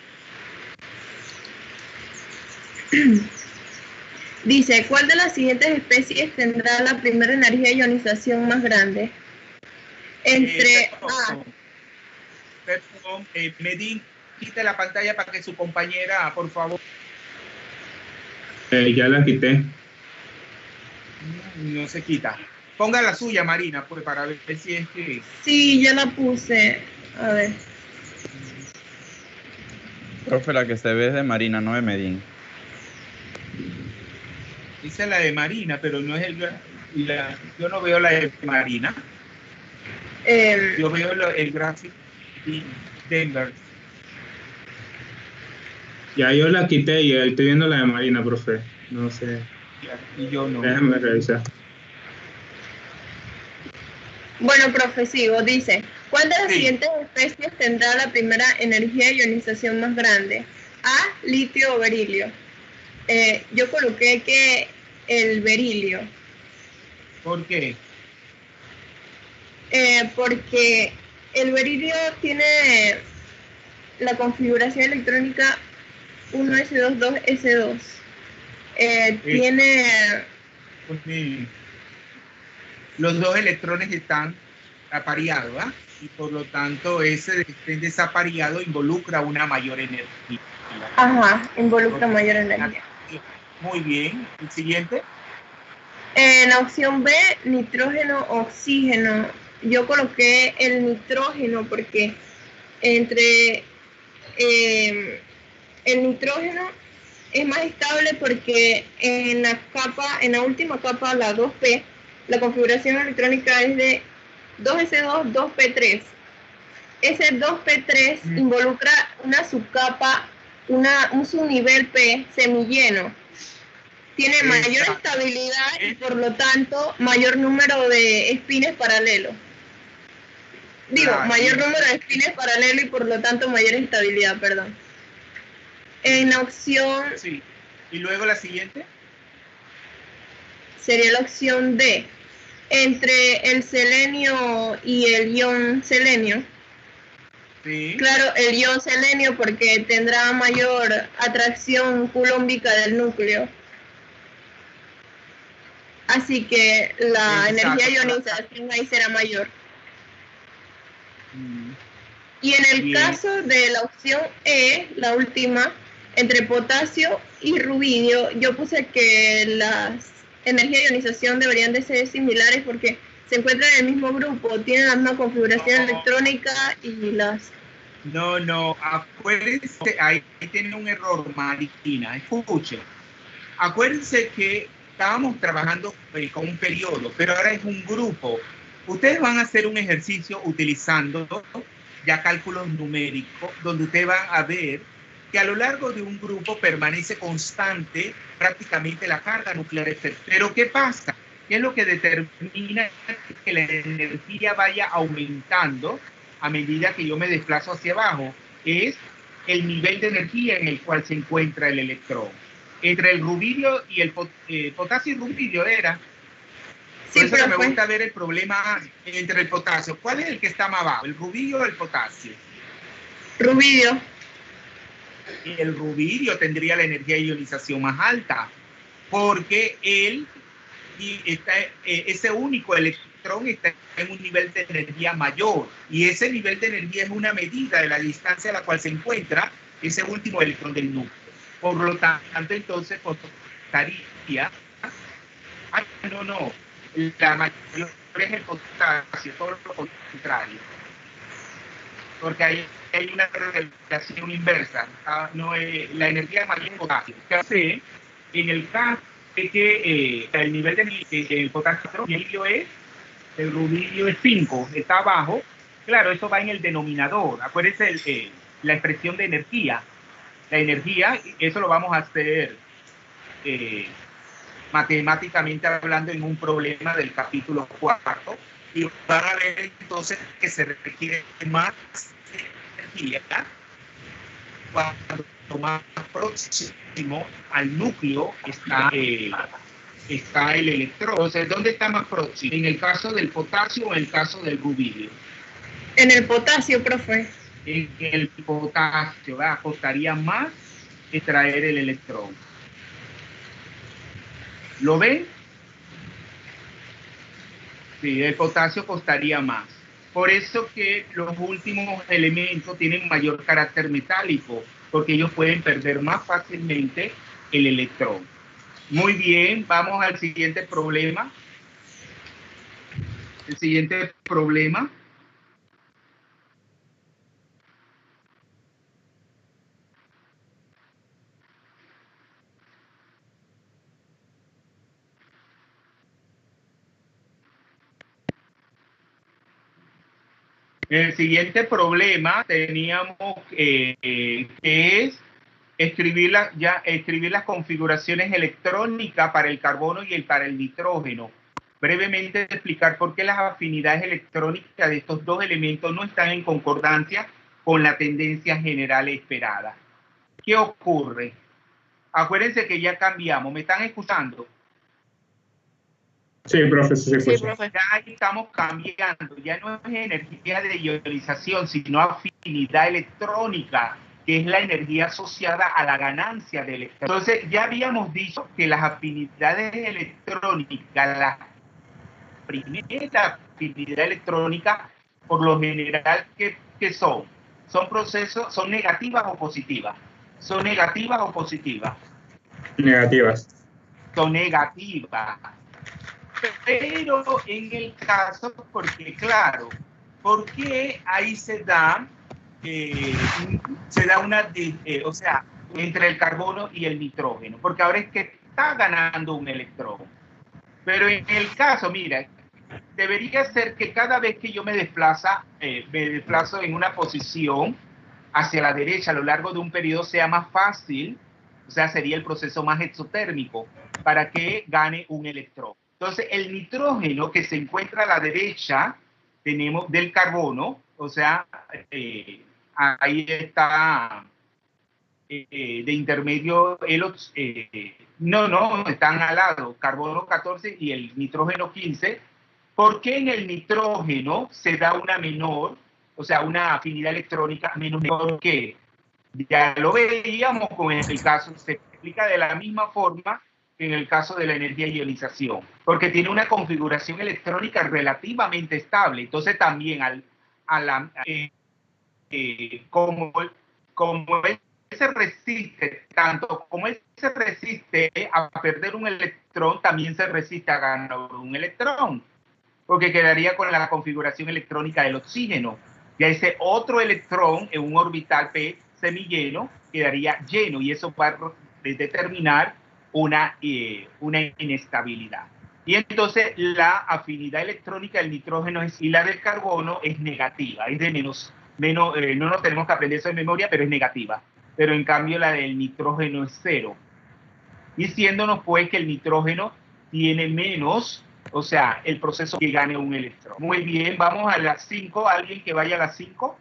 Dice, ¿cuál de las siguientes especies tendrá la primera energía de ionización más grande? Entre Perdón, Medín, quite la pantalla para que su compañera, por favor. Ya la quité. No se quita. Ponga la suya, Marina, pues, para ver si es que... Sí, ya la puse. A ver. Profe, la que se ve es de Marina, no de Medín. Dice la de Marina, pero no es yo no veo la de Marina. Yo veo el gráfico de Denver. Ya yo la quité y estoy viendo la de Marina, profe. No sé. Y yo no. Déjame revisar. Bueno, profe, sigo. Dice, ¿cuál de las siguientes especies tendrá la primera energía de ionización más grande? A, litio o berilio. Yo coloqué que el berilio. ¿Por qué? Porque el berilio tiene la configuración electrónica 1s2, 2s2. Tiene... Los dos electrones están apareados, ¿verdad? Y por lo tanto ese desapareado involucra una mayor energía. Ajá, involucra mayor energía. Muy bien. ¿El siguiente? En la opción B, nitrógeno, oxígeno. Yo coloqué el nitrógeno porque entre el nitrógeno es más estable porque en la última capa, la 2P, la configuración electrónica es de 2s2, 2p3. Ese 2p3 involucra una subcapa, un subnivel P semilleno. tiene mayor estabilidad y por lo tanto mayor número de espines paralelos. Digo, mayor número de espines paralelos y por lo tanto mayor estabilidad, perdón. En la opción... Sí. ¿Y luego la siguiente? Sería la opción D. Entre el selenio y el ion selenio. Sí. Claro, el ion selenio porque tendrá mayor atracción coulombica del núcleo. Así que la energía de ionización ahí será mayor. Y en el caso de la opción E, la última, entre potasio y rubidio, yo puse que las energías de ionización deberían de ser similares porque se encuentran en el mismo grupo, tienen la misma configuración electrónica y las... No, acuérdense, ahí tiene un error, Marina, escuche. Acuérdense que estábamos trabajando con un periodo, pero ahora es un grupo. Ustedes van a hacer un ejercicio utilizando ya cálculos numéricos, donde ustedes van a ver que a lo largo de un grupo permanece constante prácticamente la carga nuclear efectiva. Pero ¿qué pasa? ¿Qué es lo que determina que la energía vaya aumentando a medida que yo me desplazo hacia abajo? Es el nivel de energía en el cual se encuentra el electrón. Entre el rubidio y el potasio y rubidio era. Por eso me gusta ver el problema entre el potasio. ¿Cuál es el que está más abajo? ¿El rubidio o el potasio? Rubidio. Y el rubidio tendría la energía de ionización más alta, porque ese único electrón está en un nivel de energía mayor, y ese nivel de energía es una medida de la distancia a la cual se encuentra ese último electrón del núcleo. Por lo tanto, entonces, costaría... la mayor es el potasio, todo lo contrario. Porque hay una relación inversa. No es, la energía mayor es el potasio. En el caso de que el nivel del potasio el rubidio es 5, está abajo, claro, eso va en el denominador. Acuérdense la expresión de energía. La energía, eso lo vamos a hacer matemáticamente hablando en un problema del capítulo 4, y van a ver entonces que se requiere más energía cuando más próximo al núcleo está el electrón. Entonces, ¿dónde está más próximo? ¿En el caso del potasio o en el caso del rubidio? En el potasio, profe. En el potasio, costaría más extraer el electrón. ¿Lo ven? Sí, el potasio costaría más. Por eso que los últimos elementos tienen mayor carácter metálico, porque ellos pueden perder más fácilmente el electrón. Muy bien, vamos al siguiente problema. El siguiente problema. El siguiente problema teníamos que es escribir las configuraciones electrónicas para el carbono y para el nitrógeno. Brevemente explicar por qué las afinidades electrónicas de estos dos elementos no están en concordancia con la tendencia general esperada. ¿Qué ocurre? Acuérdense que ya cambiamos. ¿Me están escuchando? Sí, profe, sí, profe. Ya estamos cambiando, ya no es energía de ionización, sino afinidad electrónica, que es la energía asociada a la ganancia de electrones. Entonces, ya habíamos dicho que las afinidades electrónicas, la primera afinidad electrónica, por lo general, ¿qué son? ¿Son negativas o positivas? ¿Son negativas o positivas? Negativas. Son negativas. Pero en el caso, porque claro, porque ahí se da o sea, entre el carbono y el nitrógeno, porque ahora es que está ganando un electrón. Pero en el caso, mira, debería ser que cada vez que yo me desplazo en una posición hacia la derecha a lo largo de un periodo sea más fácil, o sea, sería el proceso más exotérmico. para que gane un electrón. Entonces, el nitrógeno que se encuentra a la derecha, tenemos del carbono, o sea, ahí está de intermedio, están al lado, carbono 14 y el nitrógeno 15. ¿Por qué en el nitrógeno se da una menor, o sea, una afinidad electrónica menor que? Ya lo veíamos con el caso, se explica de la misma forma que en el caso de la energía de ionización, porque tiene una configuración electrónica relativamente estable. Entonces también como él se resiste, tanto como él se resiste a perder un electrón, también se resiste a ganar un electrón, porque quedaría con la configuración electrónica del oxígeno. Ya ese otro electrón en un orbital P semilleno quedaría lleno, y eso va a determinar una inestabilidad. Y entonces la afinidad electrónica del nitrógeno y la del carbono es negativa, es de menos, no nos tenemos que aprender eso de memoria, pero es negativa. Pero en cambio la del nitrógeno es 0. Diciéndonos pues que el nitrógeno tiene menos, o sea, el proceso que gane un electrón. Muy bien, vamos a las 5. ¿Alguien que vaya a las 5?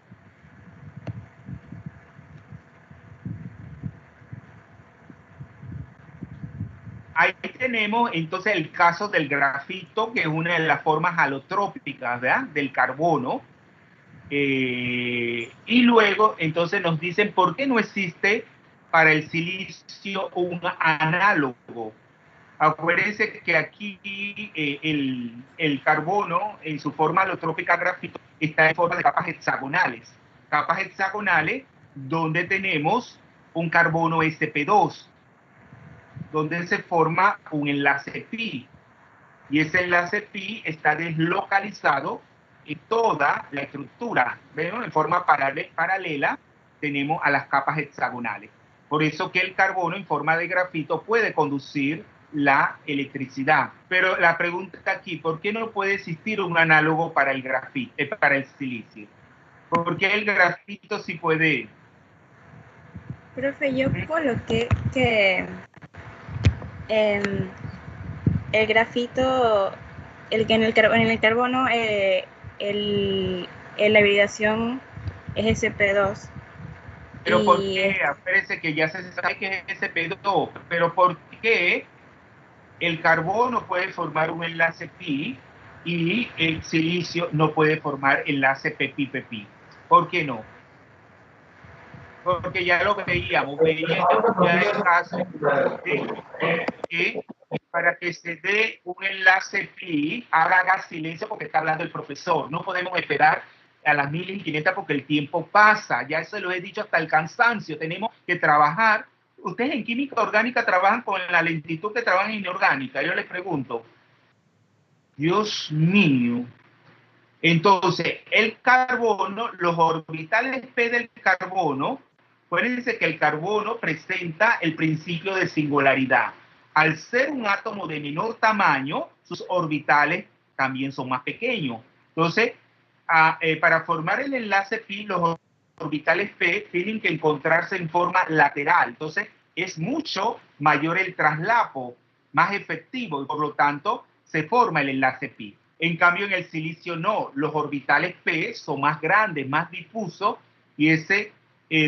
Ahí tenemos entonces el caso del grafito, que es una de las formas alotrópicas, ¿verdad?, del carbono. Y luego entonces nos dicen por qué no existe para el silicio un análogo. Acuérdense que aquí el carbono en su forma alotrópica grafito está en forma de capas hexagonales. Capas hexagonales donde tenemos un carbono sp2, donde se forma un enlace pi. Y ese enlace pi está deslocalizado en toda la estructura. ¿Ven? En forma paralela tenemos a las capas hexagonales. Por eso que el carbono en forma de grafito puede conducir la electricidad. Pero la pregunta aquí, ¿por qué no puede existir un análogo para el grafito, para el silicio? ¿Por qué el grafito sí puede? Profe, yo coloqué que el grafito, en el carbono, la hibridación es sp2. Pero ¿por qué? Parece que ya se sabe que es sp2, pero ¿por qué el carbono puede formar un enlace pi y el silicio no puede formar enlace pp? ¿Por qué no? Porque ya lo veíamos ya el caso de que para que se dé un enlace pi, haga silencio porque está hablando el profesor. No podemos esperar a las 1500 porque el tiempo pasa. Ya eso lo he dicho hasta el cansancio. Tenemos que trabajar. Ustedes en química orgánica trabajan con la lentitud que trabajan en inorgánica. Yo les pregunto, Dios mío. Entonces, el carbono, los orbitales P del carbono, acuérdense que el carbono presenta el principio de singularidad. Al ser un átomo de menor tamaño, sus orbitales también son más pequeños. Entonces, para formar el enlace pi, los orbitales P tienen que encontrarse en forma lateral. Entonces, es mucho mayor el traslapo, más efectivo, y por lo tanto, se forma el enlace pi. En cambio, en el silicio no. Los orbitales P son más grandes, más difusos, y ese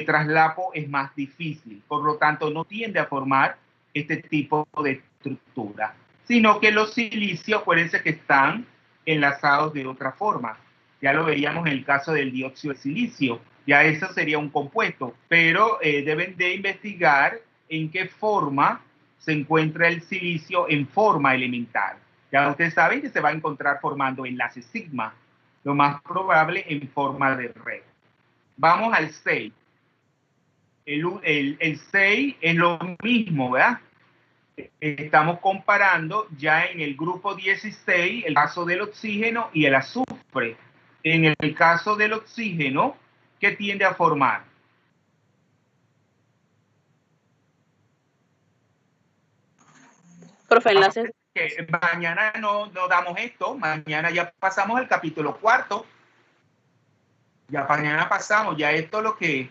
traslapo es más difícil. Por lo tanto, no tiende a formar este tipo de estructura, sino que los silicios, acuérdense que están enlazados de otra forma. Ya lo veríamos en el caso del dióxido de silicio. Ya eso sería un compuesto, pero deben de investigar en qué forma se encuentra el silicio en forma elemental. Ya ustedes saben que se va a encontrar formando enlaces sigma, lo más probable en forma de red. Vamos al 6. El 6 es lo mismo, ¿verdad? Estamos comparando ya en el grupo 16 el caso del oxígeno y el azufre. En el caso del oxígeno, ¿qué tiende a formar? Profe, enlaces. Mañana no damos esto, mañana ya pasamos al capítulo 4. Ya mañana pasamos, ya esto es lo que...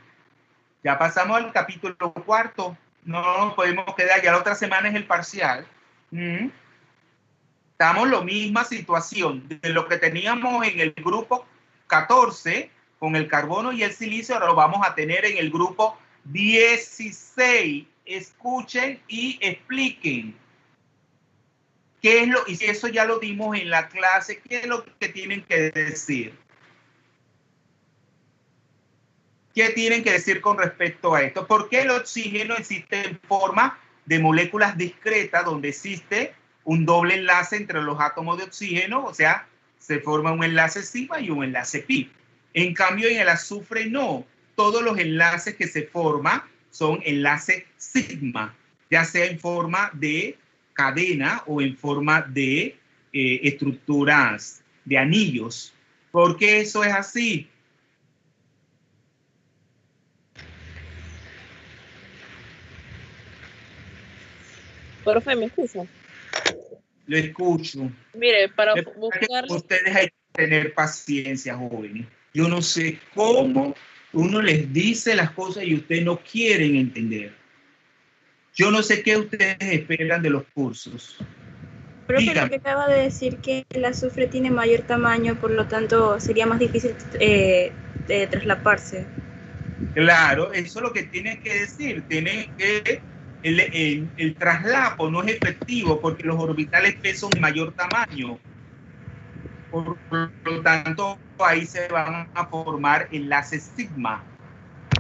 Ya pasamos al capítulo 4. No nos podemos quedar, ya la otra semana es el parcial. Estamos en la misma situación de lo que teníamos en el grupo 14 con el carbono y el silicio, ahora lo vamos a tener en el grupo 16. Escuchen y expliquen. ¿Qué es lo? Y eso ya lo dimos en la clase. ¿Qué es lo que tienen que decir? ¿Qué tienen que decir con respecto a esto? ¿Por qué el oxígeno existe en forma de moléculas discretas donde existe un doble enlace entre los átomos de oxígeno? O sea, se forma un enlace sigma y un enlace pi. En cambio, en el azufre no. Todos los enlaces que se forman son enlaces sigma, ya sea en forma de cadena o en forma de estructuras de anillos. ¿Por qué eso es así? Profe, ¿me escucha? Lo escucho. Mire, para buscar... Ustedes hay que tener paciencia, jóvenes. Yo no sé cómo uno les dice las cosas y ustedes no quieren entender. Yo no sé qué ustedes esperan de los cursos. Profe, Dígame. lo que acaba de decir que el azufre tiene mayor tamaño, por lo tanto sería más difícil de traslaparse. Claro, eso es lo que tienen que decir. Tienen que el traslapo no es efectivo porque los orbitales P son de mayor tamaño. Por lo tanto, ahí se van a formar enlaces sigma.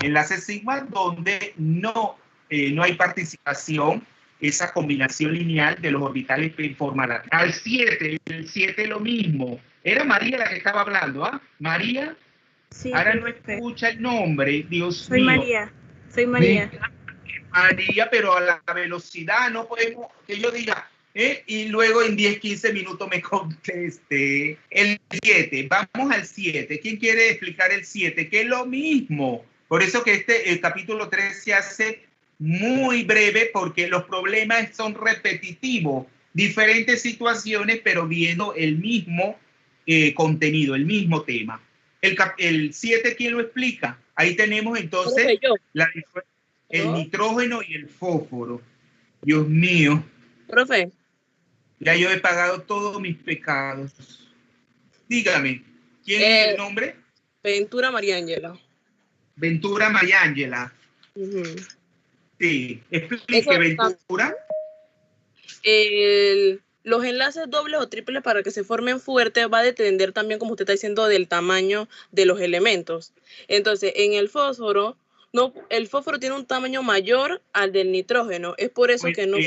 Enlaces sigma donde no hay participación, esa combinación lineal de los orbitales P en forma lateral. El 7 lo mismo. Era María la que estaba hablando, ¿ah? María. Sí, ahora profe. no escucha el nombre, Dios Soy mío. María. Soy María. María, pero a la velocidad no podemos que yo diga, y luego en 10, 15 minutos me conteste. El 7, vamos al 7. ¿Quién quiere explicar el 7? Que es lo mismo. Por eso que el capítulo 3 se hace muy breve porque los problemas son repetitivos. Diferentes situaciones, pero viendo el mismo contenido, el mismo tema. El 7, ¿quién lo explica? Ahí tenemos entonces el nitrógeno y el fósforo. Dios mío. Profe. Ya yo he pagado todos mis pecados. Dígame, ¿quién es el nombre? Ventura María Ángela. Ventura María Ángela. Sí, explique, Ventura. Los enlaces dobles o triples para que se formen fuertes va a depender también, como usted está diciendo, del tamaño de los elementos. Entonces, en el fósforo, el fósforo tiene un tamaño mayor al del nitrógeno. Es por eso que no...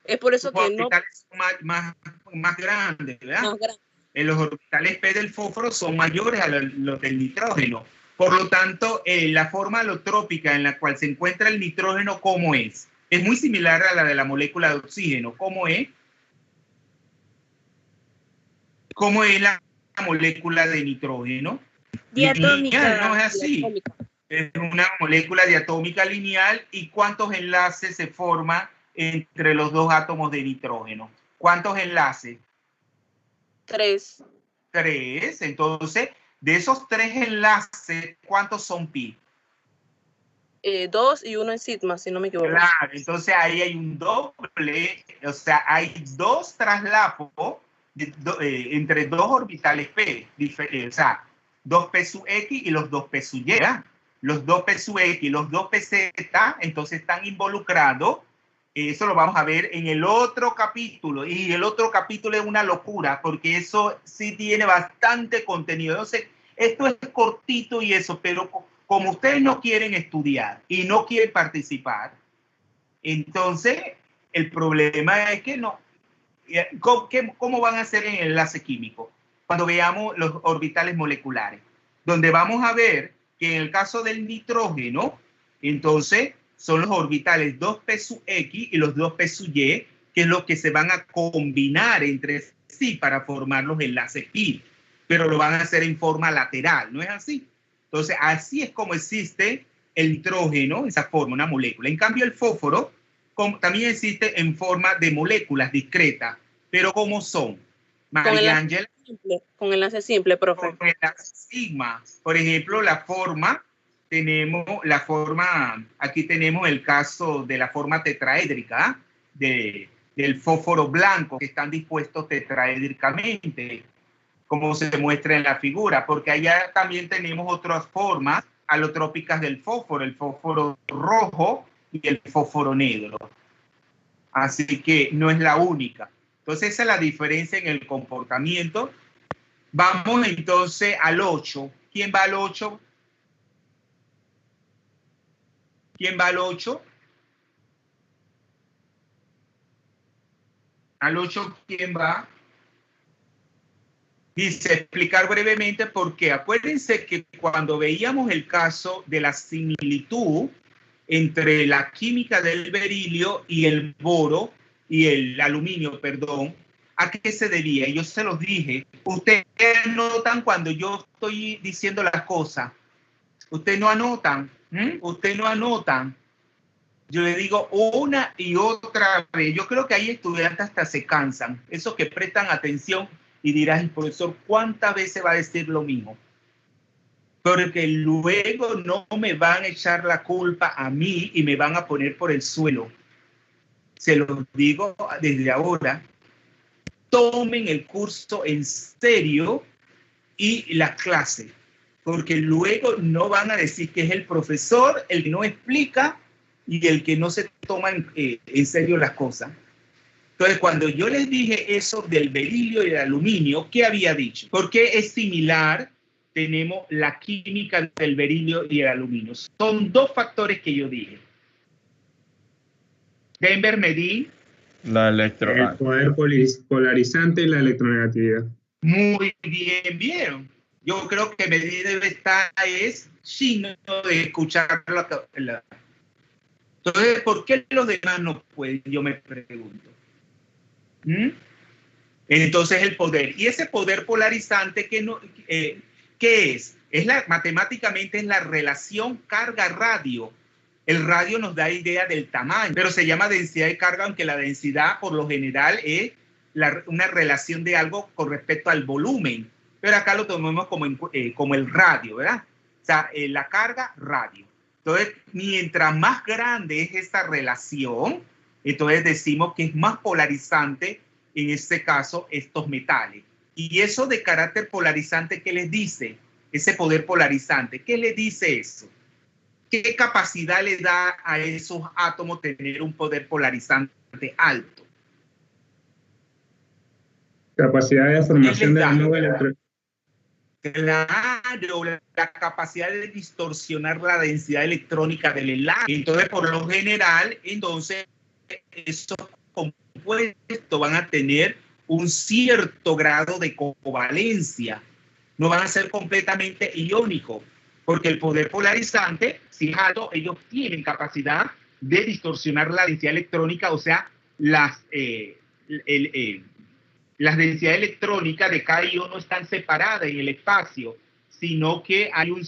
Es por eso que no... Los orbitales son más grandes, ¿verdad? Más grandes. Los orbitales P del fósforo son mayores a los del nitrógeno. Por lo tanto, la forma alotrópica en la cual se encuentra el nitrógeno, ¿cómo es? Es muy similar a la de la molécula de oxígeno. ¿Cómo es? ¿Cómo es la molécula de nitrógeno? Diatómica. Lineal, no es así. Diatómica. Es una molécula diatómica lineal. ¿Y cuántos enlaces se forman entre los dos átomos de nitrógeno? ¿Cuántos enlaces? 3. 3. Entonces, de esos 3 enlaces, ¿cuántos son pi? 2 y 1 en sigma, si no me equivoco. Claro, entonces ahí hay un doble, o sea, hay 2 traslapos entre 2 orbitales P, o sea, 2P sub X y los 2P sub Y. Los 2P sub X y los 2P Z, entonces están involucrados. Eso lo vamos a ver en el otro capítulo. Y el otro capítulo es una locura, porque eso sí tiene bastante contenido. Entonces, esto es cortito y eso, pero como ustedes no quieren estudiar y no quieren participar, entonces el problema es que no. ¿Cómo van a hacer en el enlace químico? Cuando veamos los orbitales moleculares, donde vamos a ver que en el caso del nitrógeno, entonces son los orbitales 2P sub X y los 2P sub Y, que es lo que se van a combinar entre sí para formar los enlaces pi, pero lo van a hacer en forma lateral, ¿no es así? Entonces, así es como existe el nitrógeno, esa forma, una molécula. En cambio, el fósforo también existe en forma de moléculas discretas, pero ¿cómo son? María Ángela. Con enlace simple, profe. Con enlace sigma. Por ejemplo, la forma, aquí tenemos el caso de la forma tetraédrica de del fósforo blanco, que están dispuestos tetraédricamente, como se muestra en la figura, porque allá también tenemos otras formas alotrópicas del fósforo, el fósforo rojo y el fósforo negro. Así que no es la única. Entonces esa es la diferencia en el comportamiento. Vamos entonces al 8. ¿Quién va al 8? ¿Quién va al 8? Al 8, ¿quién va? Dice, explicar brevemente por qué. Acuérdense que cuando veíamos el caso de la similitud entre la química del berilio y el boro y el aluminio, perdón, ¿a qué se debía? Yo se los dije. Ustedes notan cuando yo estoy diciendo las cosas. Ustedes no anotan. Ustedes no anotan. Yo le digo una y otra vez. Yo creo que hay estudiantes hasta se cansan. Esos que prestan atención y dirás, el profesor, ¿cuántas veces va a decir lo mismo? Porque luego no me van a echar la culpa a mí y me van a poner por el suelo. Se los digo desde ahora. Tomen el curso en serio y la clase. Porque luego no van a decir que es el profesor el que no explica y el que no se toma en serio las cosas. Entonces, cuando yo les dije eso del berilio y el aluminio, ¿qué había dicho? Porque es similar, tenemos la química del berilio y el aluminio. Son dos factores que yo dije. Denver, Medí. El poder polarizante y la electronegatividad. Muy bien, bien. Yo creo que Medí debe estar chino de escuchar la. Entonces, ¿por qué los demás no pueden? Yo me pregunto. Entonces el poder, y ese poder polarizante ¿qué es? Matemáticamente es la relación carga-radio. El radio nos da idea del tamaño, pero se llama densidad de carga, aunque la densidad por lo general es una relación de algo con respecto al volumen, pero acá lo tomamos como el radio, ¿verdad? O sea, la carga radio. Entonces, mientras más grande es esta relación, entonces decimos que es más polarizante, en este caso, estos metales. Y eso de carácter polarizante, ¿qué les dice? Ese poder polarizante, ¿qué les dice eso? ¿Qué capacidad le da a esos átomos tener un poder polarizante alto? Capacidad de formación de la nube electrónica. Claro, la capacidad de distorsionar la densidad electrónica del enlace. Entonces, por lo general, entonces, esos compuestos van a tener un cierto grado de covalencia. No van a ser completamente iónicos, porque el poder polarizante, si es alto, ellos tienen capacidad de distorsionar la densidad electrónica, o sea, las densidades electrónicas de cada ion no están separadas en el espacio, sino que hay una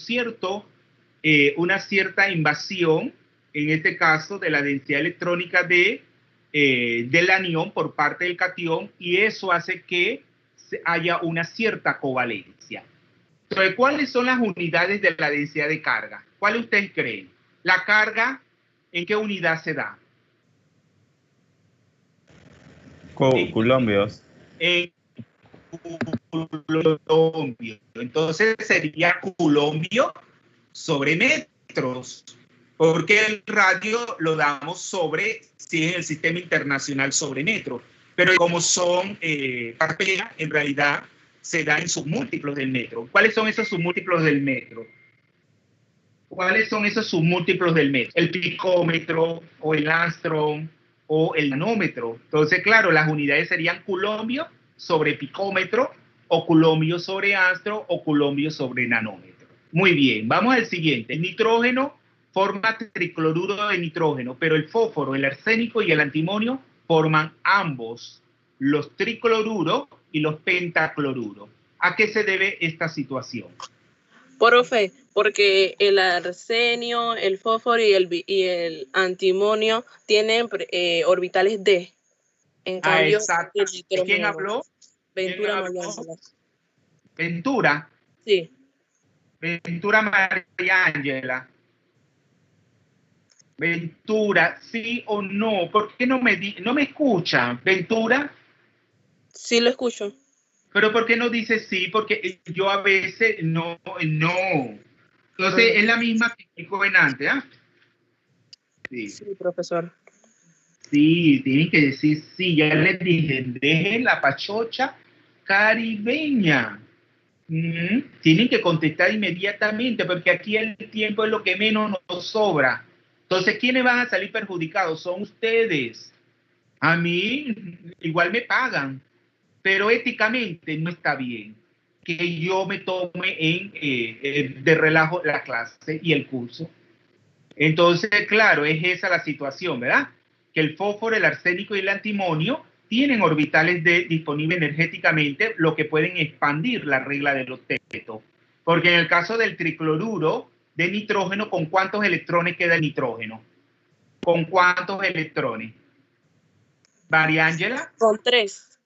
cierta invasión, en este caso, de la densidad electrónica del anión por parte del catión, y eso hace que haya una cierta covalencia. Entonces, ¿cuáles son las unidades de la densidad de carga? ¿Cuáles ustedes creen? ¿La carga en qué unidad se da? Coulombios. En coulombio. Entonces sería coulombio sobre metros, porque el radio lo damos sobre, si es el sistema internacional, sobre metro, pero como son parpelas, en realidad se da en submúltiplos del metro. ¿Cuáles son esos submúltiplos del metro? ¿Cuáles son esos submúltiplos del metro? El picómetro o el angstrom o el nanómetro. Entonces, claro, las unidades serían coulombio sobre picómetro, o coulombio sobre angstrom, o coulombio sobre nanómetro. Muy bien, vamos al siguiente. El nitrógeno forma tricloruro de nitrógeno, pero el fósforo, el arsénico y el antimonio forman ambos, los tricloruros y los pentacloruros. ¿A qué se debe esta situación? Profe, porque el arsenio, el fósforo y el antimonio tienen orbitales D. En cambio, exacto. ¿Quién habló? Ventura ¿Quién María habló? Ángela. Ventura. Sí. Ventura María Ángela. Ventura, ¿sí o no? ¿Por qué no me escuchan? Ventura. Sí, lo escucho. Pero ¿por qué no dice sí? Porque yo a veces no. Entonces es la misma que dijo en antes, ¿ah? Sí. Sí, profesor. Sí, tienen que decir sí. Ya les dije, dejen la pachocha caribeña. Tienen que contestar inmediatamente, porque aquí el tiempo es lo que menos nos sobra. Entonces, ¿quiénes van a salir perjudicados? Son ustedes. A mí igual me pagan, pero éticamente no está bien que yo me tome de relajo la clase y el curso. Entonces, claro, es esa la situación, ¿verdad? Que el fósforo, el arsénico y el antimonio tienen orbitales disponibles energéticamente, lo que pueden expandir la regla del octeto. Porque en el caso del tricloruro de nitrógeno, ¿con cuántos electrones queda el nitrógeno? ¿Con cuántos electrones? ¿María Ángela? Con 3.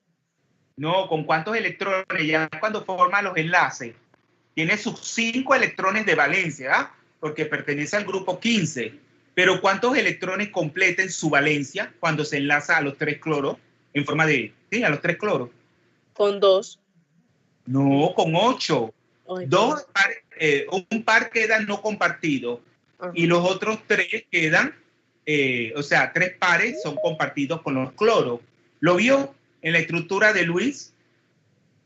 No, ¿con cuántos electrones? Ya cuando forma los enlaces, tiene sus 5 electrones de valencia, ¿verdad? Porque pertenece al grupo 15. Pero ¿cuántos electrones completen su valencia cuando se enlaza a los 3 cloros? En forma de, sí, a los 3 cloros. Con 2. No, con 8. Ay, Un par queda no compartido. ajá. Y los otros 3 quedan, o sea, 3 pares son compartidos con los cloros. ¿Lo vio en la estructura de Luis?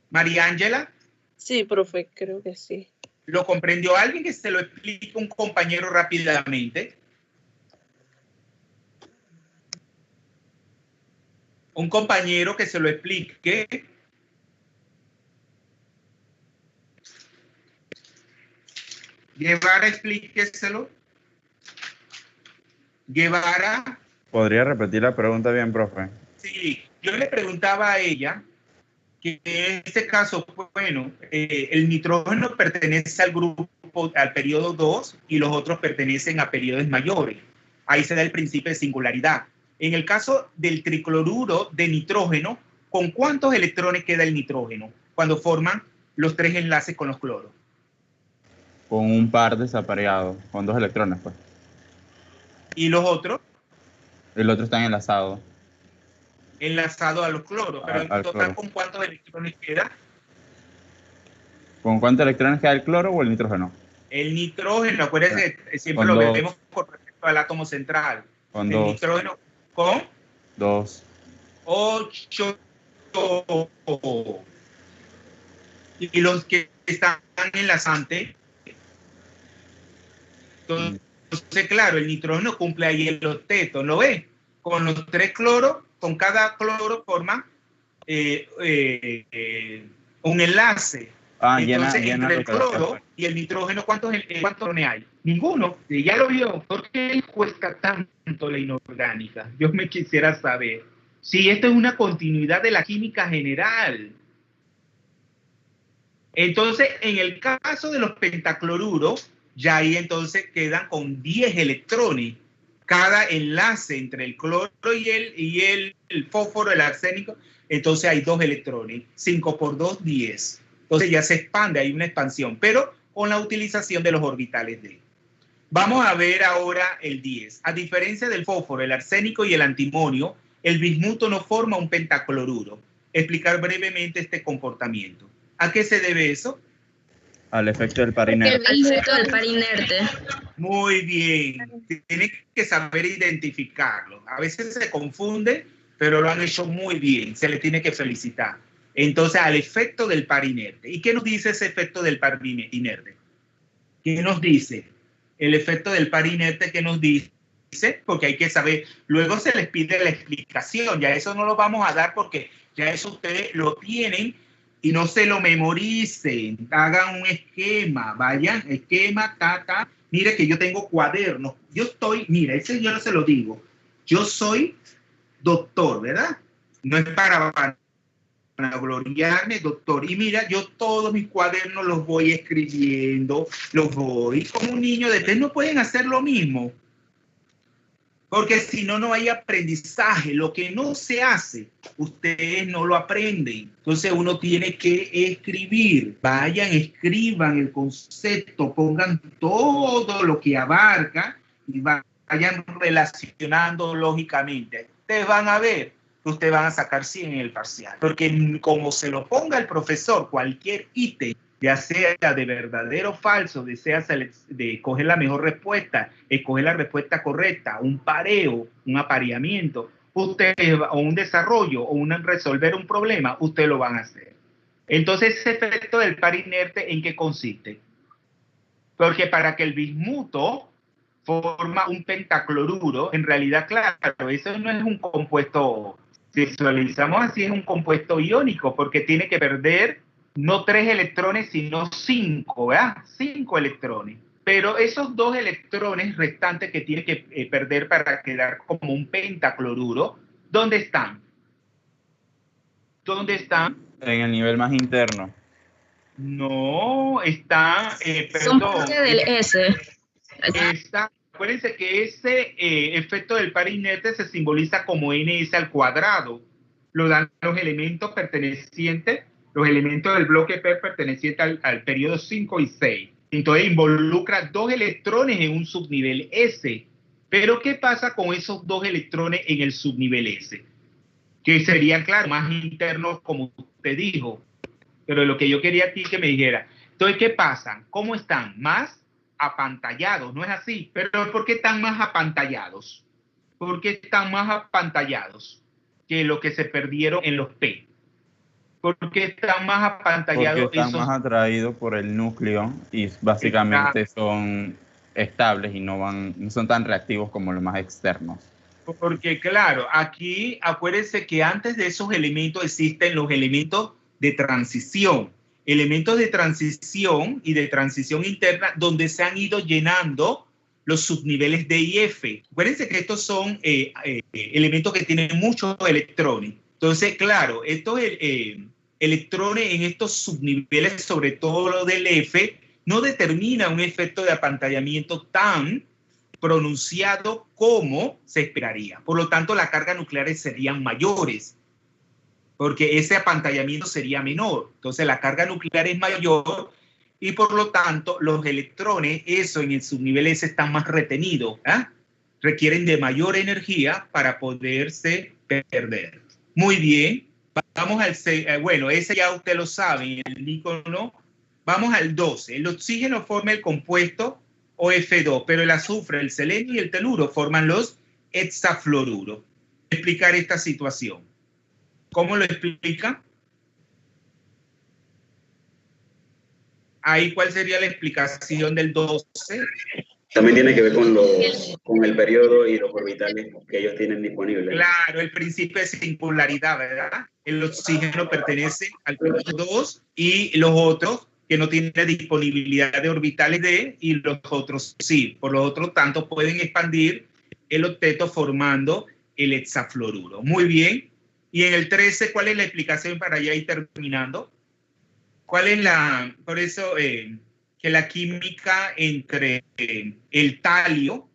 María Ángela. Sí, profe, creo que sí. ¿Lo comprendió alguien? Que se lo explique un compañero rápidamente. Un compañero que se lo explique. Guevara, explíqueselo. Guevara. ¿Podría repetir la pregunta bien, profe? Sí, yo le preguntaba a ella que en este caso, bueno, el nitrógeno pertenece al grupo, al periodo 2, y los otros pertenecen a periodos mayores. Ahí se da el principio de singularidad. En el caso del tricloruro de nitrógeno, ¿con cuántos electrones queda el nitrógeno cuando forman los 3 enlaces con los cloros? Con un par desapareado, con 2 electrones, pues. ¿Y los otros? El otro está enlazado. Enlazado a los cloros. Pero en total, cloro. ¿con cuántos electrones queda? ¿Con cuántos electrones queda el cloro o el nitrógeno? El nitrógeno, acuérdense, siempre Con lo 2. vemos con respecto al átomo central. Con el 2. nitrógeno con 2. 8. Y los que están enlazantes. Entonces, claro, el nitrógeno cumple ahí el octeto, ¿lo ves? Con los 3 cloros, con cada cloro forma un enlace. Entonces, entre el cloro y el nitrógeno, ¿cuántos electrones hay? Ninguno. Ya lo vio. ¿Por qué cuesta tanto la inorgánica? Yo me quisiera saber. Si esto es una continuidad de la química general. Entonces, en el caso de los pentacloruros, ya ahí entonces quedan con 10 electrones. Cada enlace entre el cloro y el fósforo, el arsénico, entonces hay 2 electrones. 5 por 2, 10. Entonces ya se expande, hay una expansión, pero con la utilización de los orbitales D. Vamos a ver ahora el 10. A diferencia del fósforo, el arsénico y el antimonio, el bismuto no forma un pentacloruro. Explicar brevemente este comportamiento. ¿A qué se debe eso? Al efecto del par inerte. Al efecto del par inerte. Muy bien. Tienen que saber identificarlo. A veces se confunde, pero lo han hecho muy bien. Se les tiene que felicitar. Entonces, al efecto del par inerte. ¿Y qué nos dice ese efecto del par inerte? ¿Qué nos dice? El efecto del par inerte, ¿qué nos dice? Porque hay que saber. Luego se les pide la explicación. Ya eso no lo vamos a dar porque ya eso ustedes lo tienen y no se lo memoricen. Hagan un esquema. Vayan, esquema, ta. Mire que yo tengo cuadernos. Yo estoy, mira, ese yo no se lo digo. Yo soy doctor, ¿verdad? No es para gloriarme, doctor. Y mira, yo todos mis cuadernos los voy escribiendo, los voy. Como un niño de 3 no pueden hacer lo mismo. Porque si no, no hay aprendizaje. Lo que no se hace, ustedes no lo aprenden. Entonces uno tiene que escribir. Vayan, escriban el concepto, pongan todo lo que abarca y vayan relacionando lógicamente, ustedes van a ver que ustedes van a sacar 100 en el parcial. Porque como se lo ponga el profesor, cualquier ítem, ya sea de verdadero o falso, desea de coger la mejor respuesta, escoger la respuesta correcta, un pareo, un apareamiento, ustedes, o un desarrollo, o resolver un problema, ustedes lo van a hacer. Entonces, ese efecto del par inerte, ¿en qué consiste? Porque para que el bismuto forma un pentacloruro, en realidad, claro, eso no es un compuesto, si visualizamos así, es un compuesto iónico, porque tiene que perder no 3 electrones, sino 5, ¿verdad? 5 electrones. Pero esos 2 electrones restantes que tiene que perder para quedar como un pentacloruro, ¿dónde están? ¿Dónde están? En el nivel más interno. No, está, Son perdón. parte del S. Acuérdense que ese efecto del par inerte se simboliza como ns al cuadrado. Lo dan los elementos pertenecientes, los elementos del bloque P pertenecientes al periodo 5 y 6. Entonces involucra 2 electrones en un subnivel S. Pero ¿qué pasa con esos 2 electrones en el subnivel S? Que serían, claro, más internos, como usted dijo. Pero lo que yo quería aquí que me dijera, entonces, ¿qué pasa? ¿Cómo están? Más apantallados, ¿no es así? Pero ¿por qué están más apantallados? ¿Por qué están más apantallados que lo que se perdieron en los P? ¿Por qué están más apantallados? Porque están más atraídos por el núcleo y básicamente son estables y no son tan reactivos como los más externos. Porque claro, aquí acuérdense que antes de esos elementos existen los elementos de transición. Elementos de transición y de transición interna donde se han ido llenando los subniveles D y F. Acuérdense que estos son elementos que tienen muchos electrones. Entonces, claro, estos electrones en estos subniveles, sobre todo lo del F, no determina un efecto de apantallamiento tan pronunciado como se esperaría. Por lo tanto, las cargas nucleares serían mayores, porque ese apantallamiento sería menor. Entonces, la carga nuclear es mayor y, por lo tanto, los electrones, eso en el subnivel S, están más retenidos. Requieren de mayor energía para poderse perder. Muy bien. Vamos al 6. Bueno, ese ya usted lo sabe, el níquel no. Vamos al 12. El oxígeno forma el compuesto OF2, pero el azufre, el selenio y el teluro forman los hexafluoruros. Explicar esta situación. ¿Cómo lo explica? Ahí, ¿cuál sería la explicación del 12? También tiene que ver con el periodo y los orbitales que ellos tienen disponibles. Claro, el principio de singularidad, ¿verdad? El oxígeno pertenece al periodo 2 y los otros que no tienen disponibilidad de orbitales D y los otros sí. Por lo otro tanto, pueden expandir el octeto formando el hexafluoruro. Muy bien. Y en el 13, ¿cuál es la explicación para ya ir terminando? ¿Cuál es la, por eso que la química entre el talio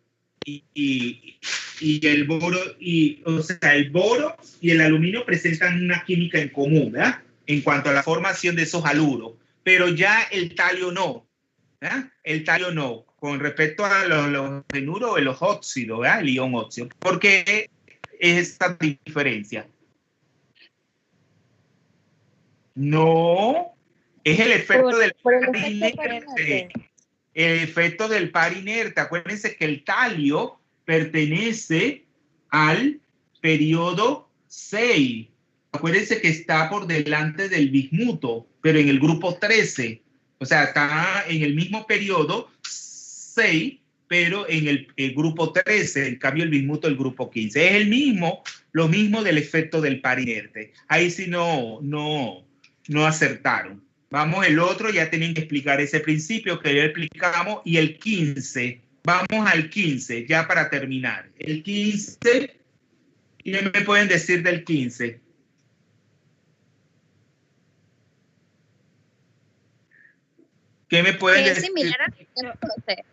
y el boro, o sea, el boro y el aluminio presentan una química en común, ¿verdad? En cuanto a la formación de esos haluros, pero ya el talio no, ¿verdad? El talio no, con respecto a los genuros o los óxidos, ¿verdad? El ion óxido. ¿Por qué es esta diferencia? No, es el efecto del par inerte. El efecto del par inerte. Acuérdense que el talio pertenece al periodo 6. Acuérdense que está por delante del bismuto, pero en el grupo 13. O sea, está en el mismo periodo 6, pero en el grupo 13. En cambio, el bismuto el grupo 15. Es el mismo, lo mismo del efecto del par inerte. Ahí sí no acertaron. Vamos, el otro, ya tienen que explicar ese principio que ya explicamos, y el 15. Vamos al 15, ya para terminar. El 15, ¿qué me pueden decir del 15? ¿Qué me pueden decir? Es similar al problema 12.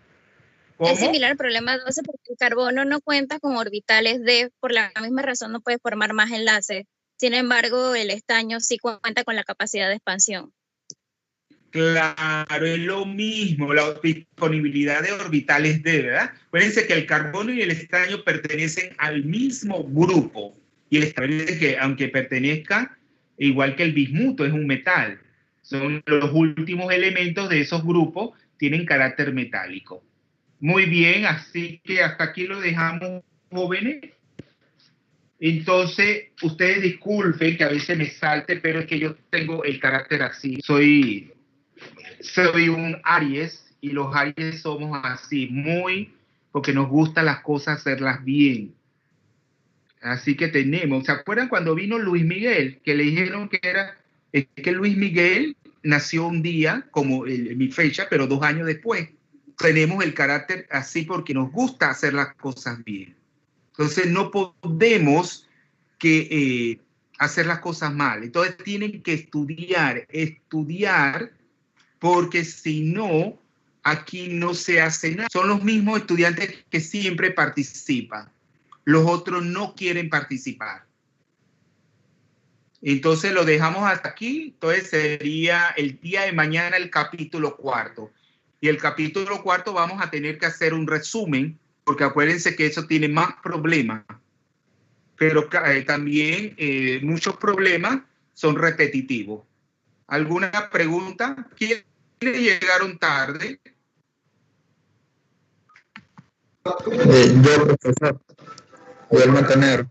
¿Cómo? Es similar al problema 12 porque el carbono no cuenta con orbitales D, por la misma razón no puede formar más enlaces. Sin embargo, el estaño sí cuenta con la capacidad de expansión. Claro, es lo mismo, la disponibilidad de orbitales D, ¿verdad? Acuérdense que el carbono y el estaño pertenecen al mismo grupo. Y establece que aunque pertenezca, igual que el bismuto, es un metal. Son los últimos elementos de esos grupos, tienen carácter metálico. Muy bien, así que hasta aquí lo dejamos, jóvenes. Entonces, ustedes disculpen que a veces me salte, pero es que yo tengo el carácter así. Soy un Aries, y los Aries somos así, porque nos gustan las cosas hacerlas bien. Así que tenemos, ¿se acuerdan cuando vino Luis Miguel? Que le dijeron es que Luis Miguel nació un día, como mi fecha, pero 2 años después. Tenemos el carácter así porque nos gusta hacer las cosas bien. Entonces no podemos hacer las cosas mal. Entonces tienen que estudiar, porque si no, aquí no se hace nada. Son los mismos estudiantes que siempre participan. Los otros no quieren participar. Entonces lo dejamos hasta aquí. Entonces sería el día de mañana el capítulo 4. Y el capítulo 4 vamos a tener que hacer un resumen, porque acuérdense que eso tiene más problemas. Pero también muchos problemas son repetitivos. ¿Alguna pregunta? ¿Quiénes llegaron tarde? Yo, profesor. Poder mantener.